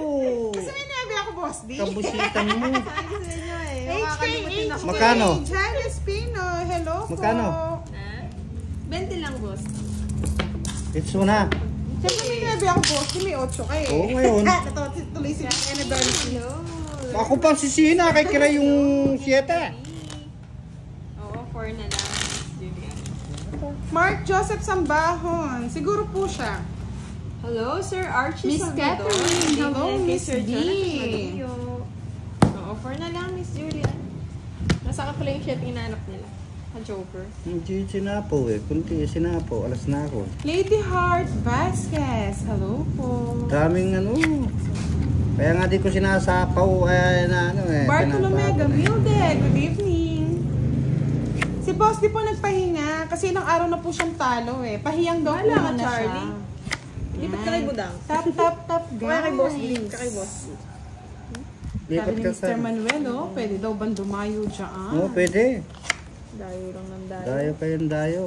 Kasi may nabi ako, boss. Di. Kabusitan mo. Sabi ko sa inyo eh. HK, Makakalimutin ako. Magkano? Janice Pino, hello po. Magkano? Na? 20 lang, boss. It's mo na. Siyempre may nabi ako, boss. Di may 8 kayo. Oo, ngayon. Natawa tuloy si anniversary. Hello. Ako pang sisina kay Kira yung 7. Oo, 4 na lang. Julian. Mark Joseph Sambahon. Siguro po siya. Hello, Sir Archie Miss Salvador. Catherine. Hello, David and kay Miss Sir D. Jonathan Maduyo. Oo, 4 na lang, Miss Julian. Nasa ka pala yung shit inaanap nila. Ka-joker. Hindi sinapo eh. Kunti sinapo. Alas na ako. Lady Heart Vasquez. Hello po. Daming ano. Kaya nga di ko sinasapaw na ano eh. Bartolome pinabago na eh. Gamilde. Good evening. Si Boss di po nagpahinga kasi ilang araw na po siyang talo eh. Pahiyang daw po Wala ka, muna siya. Charlie. Lipat ka kay Budang. Tap, tap, tap, guys. Kaya kay Boss Link, ka kay Boss. Lipat Sabi ni ka Mr. Manuel, oh, pwede daw bang dumayo dyan? Oo, pwede. Dayo lang ng dayo. Dayo kayong dayo.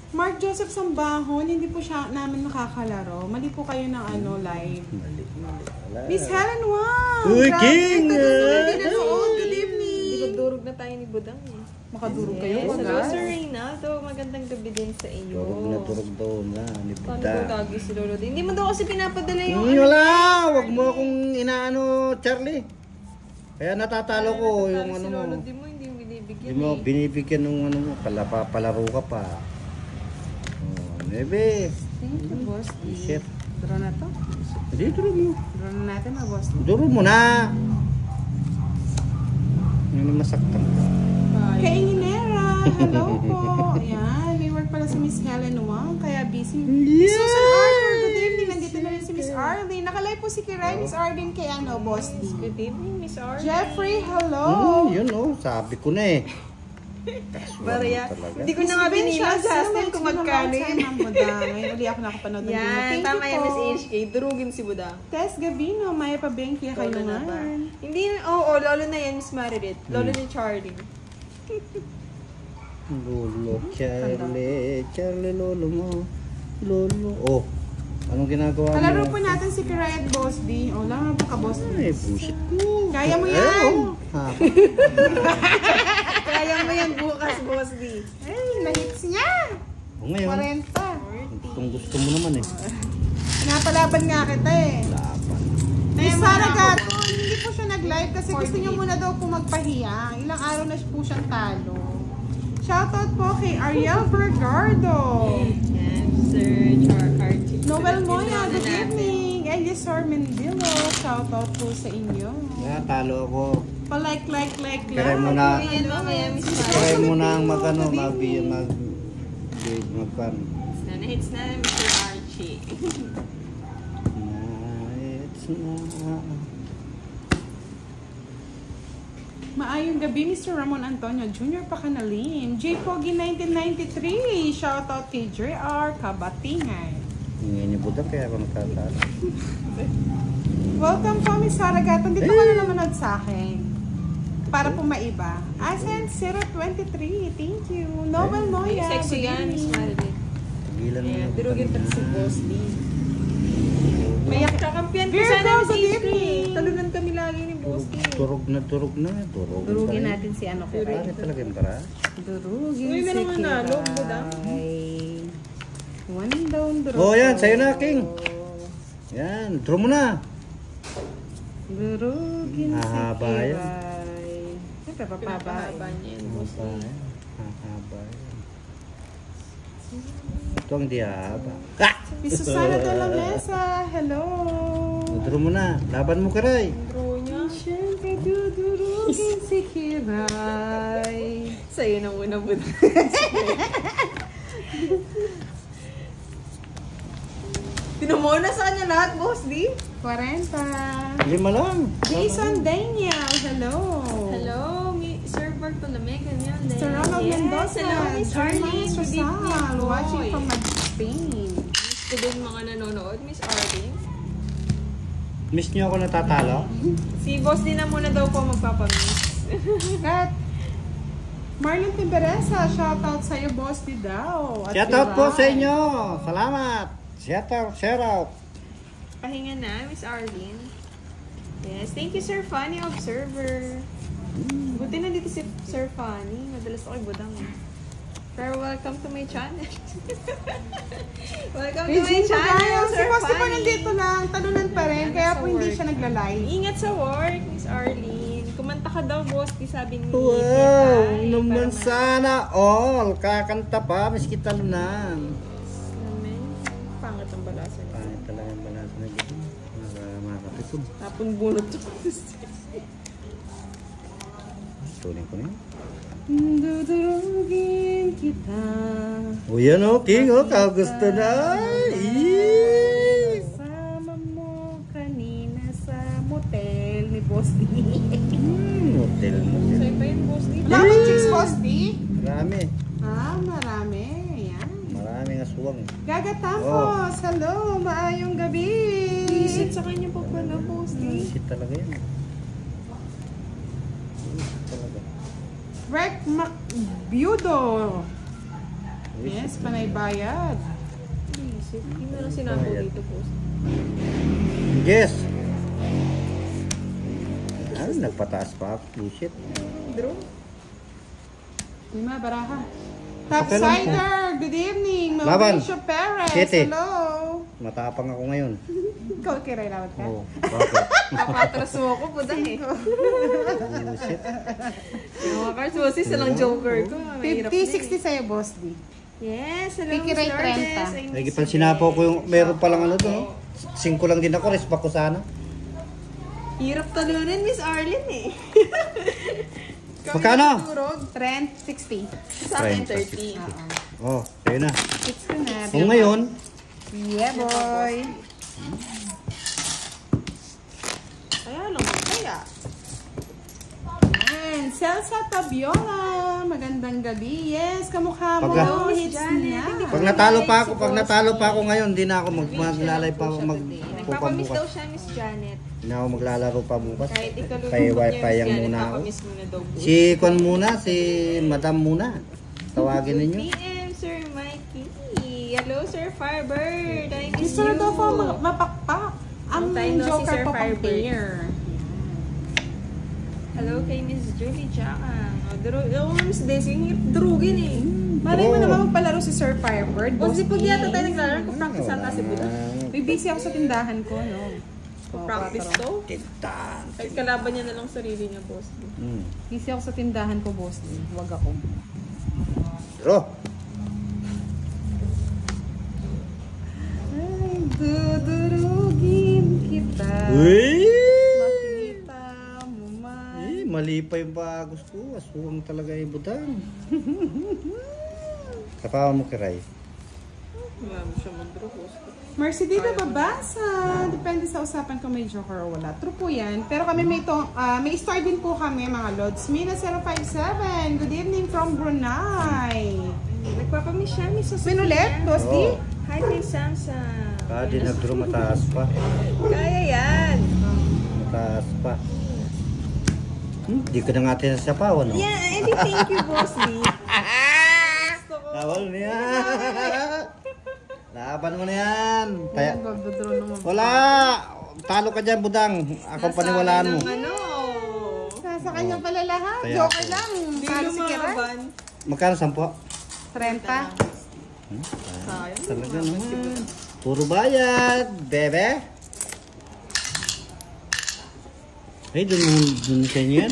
Mark Joseph Sambahon, hindi po siya namin nakakalaro. Mali po kayo ng ano, live. Mali. Wala. Miss Helen Wang! Uy, Grabe, King! hindi nanood. Good evening! Durog na tayo ni Budang eh. Makadurog kayo, Yes, hello wagas. Sir Reynaldo. Magandang gabi din sa iyo. Turog daw na. Ni Paano Buda. daw lagi si Lolo din? Hindi mo daw kasi pinapadala yung Wala! Huwag mo akong inaano, Charlie. Kaya natatalo ko yung ano si mo. Lolo din mo, hindi yung binibigyan Hindi mo eh. binibigyan ng ano mo. Palaro ka pa. Oh, nebe. Thank you, boss. Shit. Draw na to. Hindi, duro mo. Draw na natin, mga boss. Duro mo na. Hindi masaktan ka. Kay Inginera, hello po. Ayan, may work pala si Miss Helen Wang, kaya busy. Miss Susan Arthur, good evening. Nandito na rin si Miss Arlene. Nakalay po si Kiray, Miss Arlene, kay ano, boss D. Good evening, Miss Arlie. Jeffrey, hello. Yun oh, sabi ko na eh. Barya. Talaga. Hindi ko na nga binilang sa Justin kung magkano yun. Ngayon uli ako nakapanood ng video. Yan, Thank tama you yan, po. Miss HK. Durugin si Budang. Tess Gabino, Maya Pabenkia kayo Lolo na ba? ngayon. Hindi, oo, lolo na yan, Miss Maririt. Lolo ni Charlie. Lolo, Charlie, Charlie, lolo mo. Lolo. Oh, Anong ginagawa mo? Palaro po natin si Kiray at Boss D. O, lang mo ka, Boss D. Ay, bullshit. Kaya mo yan. Ha? Kaya mo yan bukas, Boss D. Ay, na-hits niya. O ngayon, 40. gusto mo naman eh. Pinapalaban nga kita eh. Laban. Miss Sarah Gato, hindi po siya nag-live kasi gusto niyo muna daw po magpahiya. Ilang araw na po siyang talo. Shoutout po kay Ariel Bergardo. Yan, Sir Archie. Noel Moya, good evening. Elisor Mendilo, shoutout po sa inyo. Talo ako. Pa-like. Kaya mo na, Yan mamaya, Miss Mara. kaya mo na ang magkano, Na-hits na, Mr. Archie. Maayong gabi, Mr. Ramon Antonio Jr. Pacanalim. J. Pogi 1993, shoutout kay JR Kabatingan. Hindi budang kaya ako nagtatalo. Welcome po, Miss Sarah Gato. Dito ka na naman sa akin. Para po maiba. Asen 023, thank you. Novel Ay, Moya, sexy good yan, Miss evening. Marilyn. Tagilan mo Ayan, yung durugin pa si Boss D. May Kakampiyan ko Virgo, sana good si evening. Iskri. Talunan kami lagi ni Boss D. Turog na. Durugin natin si ano ko. Bakit talaga yung para? Durugin Uy, si meron nga na, loob mo daw. Kiray. One down, durugin. Oh, yan, sa'yo na, King. Yan, draw mo na. Durugin si Mahaba yan. Kiray. Siyempre, papaba. Pinapahaba niya yung Boss D. Haba yan. Ito ang di haba. Miss Susana de la Mesa, hello. Draw mo na. Laban mo, Kiray. Draw niya. Siyempre, dudurugin si Kiray. Sa'yo na muna po. Tinamona sa kanya lahat, Boss D. 40. 5 lang. Jason Daniel, hello. Hello, Sir Bartolome. Ganyan. Mr. Ronald Mendoza, Hello, Miss Arlene. Good evening, Rosal, watching boy. from Spain. Miss ko din mga nanonood, Miss Arlene. Miss niyo ako natatalo? Si Boss D na muna daw po magpapamiss. At Marlon Tiberesa, shoutout sa'yo, Boss D daw. At Shoutout po Kiray. sa inyo. Salamat. Shoutout. Pahinga na, Miss Arlene. Yes, thank you, Sir Funny Observer. Buti na dito si Sir Funny. Madalas ako budang. Pero welcome to my channel. Welcome to my Regine channel, Pagayo, si Sir Boss D po Funny. nandito lang, talunan pa rin, kaya po hindi siya nagla-live. Ingat sa work, Miss Arlene. Kumanta ka daw, Boss D, sabi ni Wow, Tita. naman sana all. Kakanta pa, miski talunan. Naman. Pangat ang balasa niya. Pangit talaga ang balasa na dito. Makakapitog. Tapon bunot to. Tuloy ko na yun. Dudurugin kita. O yan o, King o, kagusto na. Sama mo kanina sa motel ni Boss D. Hotel mo. Sa'yo pa yun, Boss D. Wala bang chicks, Boss D? Marami. Marami. Ayan. Maraming aswang. Gaga Tamos, hello, maayong gabi. Visit sa kanya pa pala, Boss D. Shit talaga yan. Shit talaga. Rec Macbudo. Yes, panay bayad. Visit. Hindi mo lang sinabi dito, Boss D. Yes. Ano, nagpataas pa ako. Shit. Draw. Lima, baraha. Okay lang po. Topsider, good evening. Laban. Mauricio Perez, Sete. hello. Matapang ako ngayon. Ikaw, Kiray, lawat ka? Oo. Bakit? Papatras mo ako po dahil. Oh, shit. Yung mga cards, Boss D, silang joker ko. Mahirap na 50-60 sa'yo, Boss D. Yes, hello, Kiki Ray, Miss Lourdes. 30. Lagi pang sinapo ko yung meron palang ano to. 5 lang din ako. Respa ko sana. Hirap talunin, Miss Arlene eh. Magkano? Turog. Trend, 60. Sa akin, 30. 30. Oh, ayun na. It's ko na. So ngayon, Yeah, boy. Kaya lang, kaya. And Celsa Tabiola, magandang gabi. Yes, kamukha mo. Pagka- Hits na. pag natalo pa ako ngayon, hindi na ako maglalay pa ako Nagpapamiss daw bukas. siya, Miss Janet. Hindi na ako maglalaro pa bukas. Kahit ikalulungkot Kay niya, wifi Miss yang Janet, muna ako. papamiss mo na daw. Si Kon muna, si Madam muna. Tawagin ninyo. PM, Sir Mikey. Hello, Sir Sir Firebird. I Si miss Sir you. Rodolfo mapakpak. Ang Long time no see, Joker Sir po pang Firebird. pair. Hello kay Miss Julie Jacang. Oh, Miss Daisy, durugin eh. Malay mo naman magpalaro si Sir Firebird. Boss, di pag E. yata tayo naglalaro, practice ata si Buda. May busy ako sa tindahan ko, no? Practice to. Tintan. Ay, kalaban niya na lang sarili niya, boss. Busy ako sa tindahan ko, boss. Huwag ako. Draw. Ay, dudurugin kita. Uy! Makita mo man. Eh, mali pa yung bagos ko. Aswang talaga yung budang. Kapawa mo kiray. Wala mo siya mag-draw, boss. Mercy, di na babasa. Depende sa usapan kung may joker o wala. True po yan. Pero kami may star din po kami, mga Lods. Mina 057. Good evening from Brunei. Nagpapamiss siya, Miss Sofia. Pinulit, Boss D? Oo. Hi kay Samsung. Di nag-draw mataas pa. Kaya yan. Mataas pa. Di ko na nga tinasapawan, no? Yeah, edi thank you, Boss D. Tawal niya. Laban mo na yan. Kaya, Magdodraw naman. wala. Talo ka dyan, budang. Ako paniwalaan mo. Ano? Sa kanya pala lahat. Kaya Joker ako. lang. Hindi Para si Kira. lumaban. Magkano 10? 30. Sayang. Talaga naman. Puro bayad, bebe. Ay, dun sa inyo yan.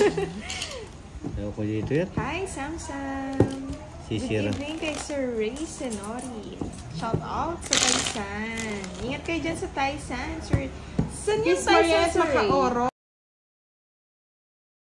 Ayaw ko dito yan. Hi, Samsung. Sisira. Good evening kay Sir Ray Senori. Shout out sa Taisan. Ingat kayo dyan sa Taisan, Sir. Saan yung Miss Taisan, Mariette Sir Ray? Macaoro.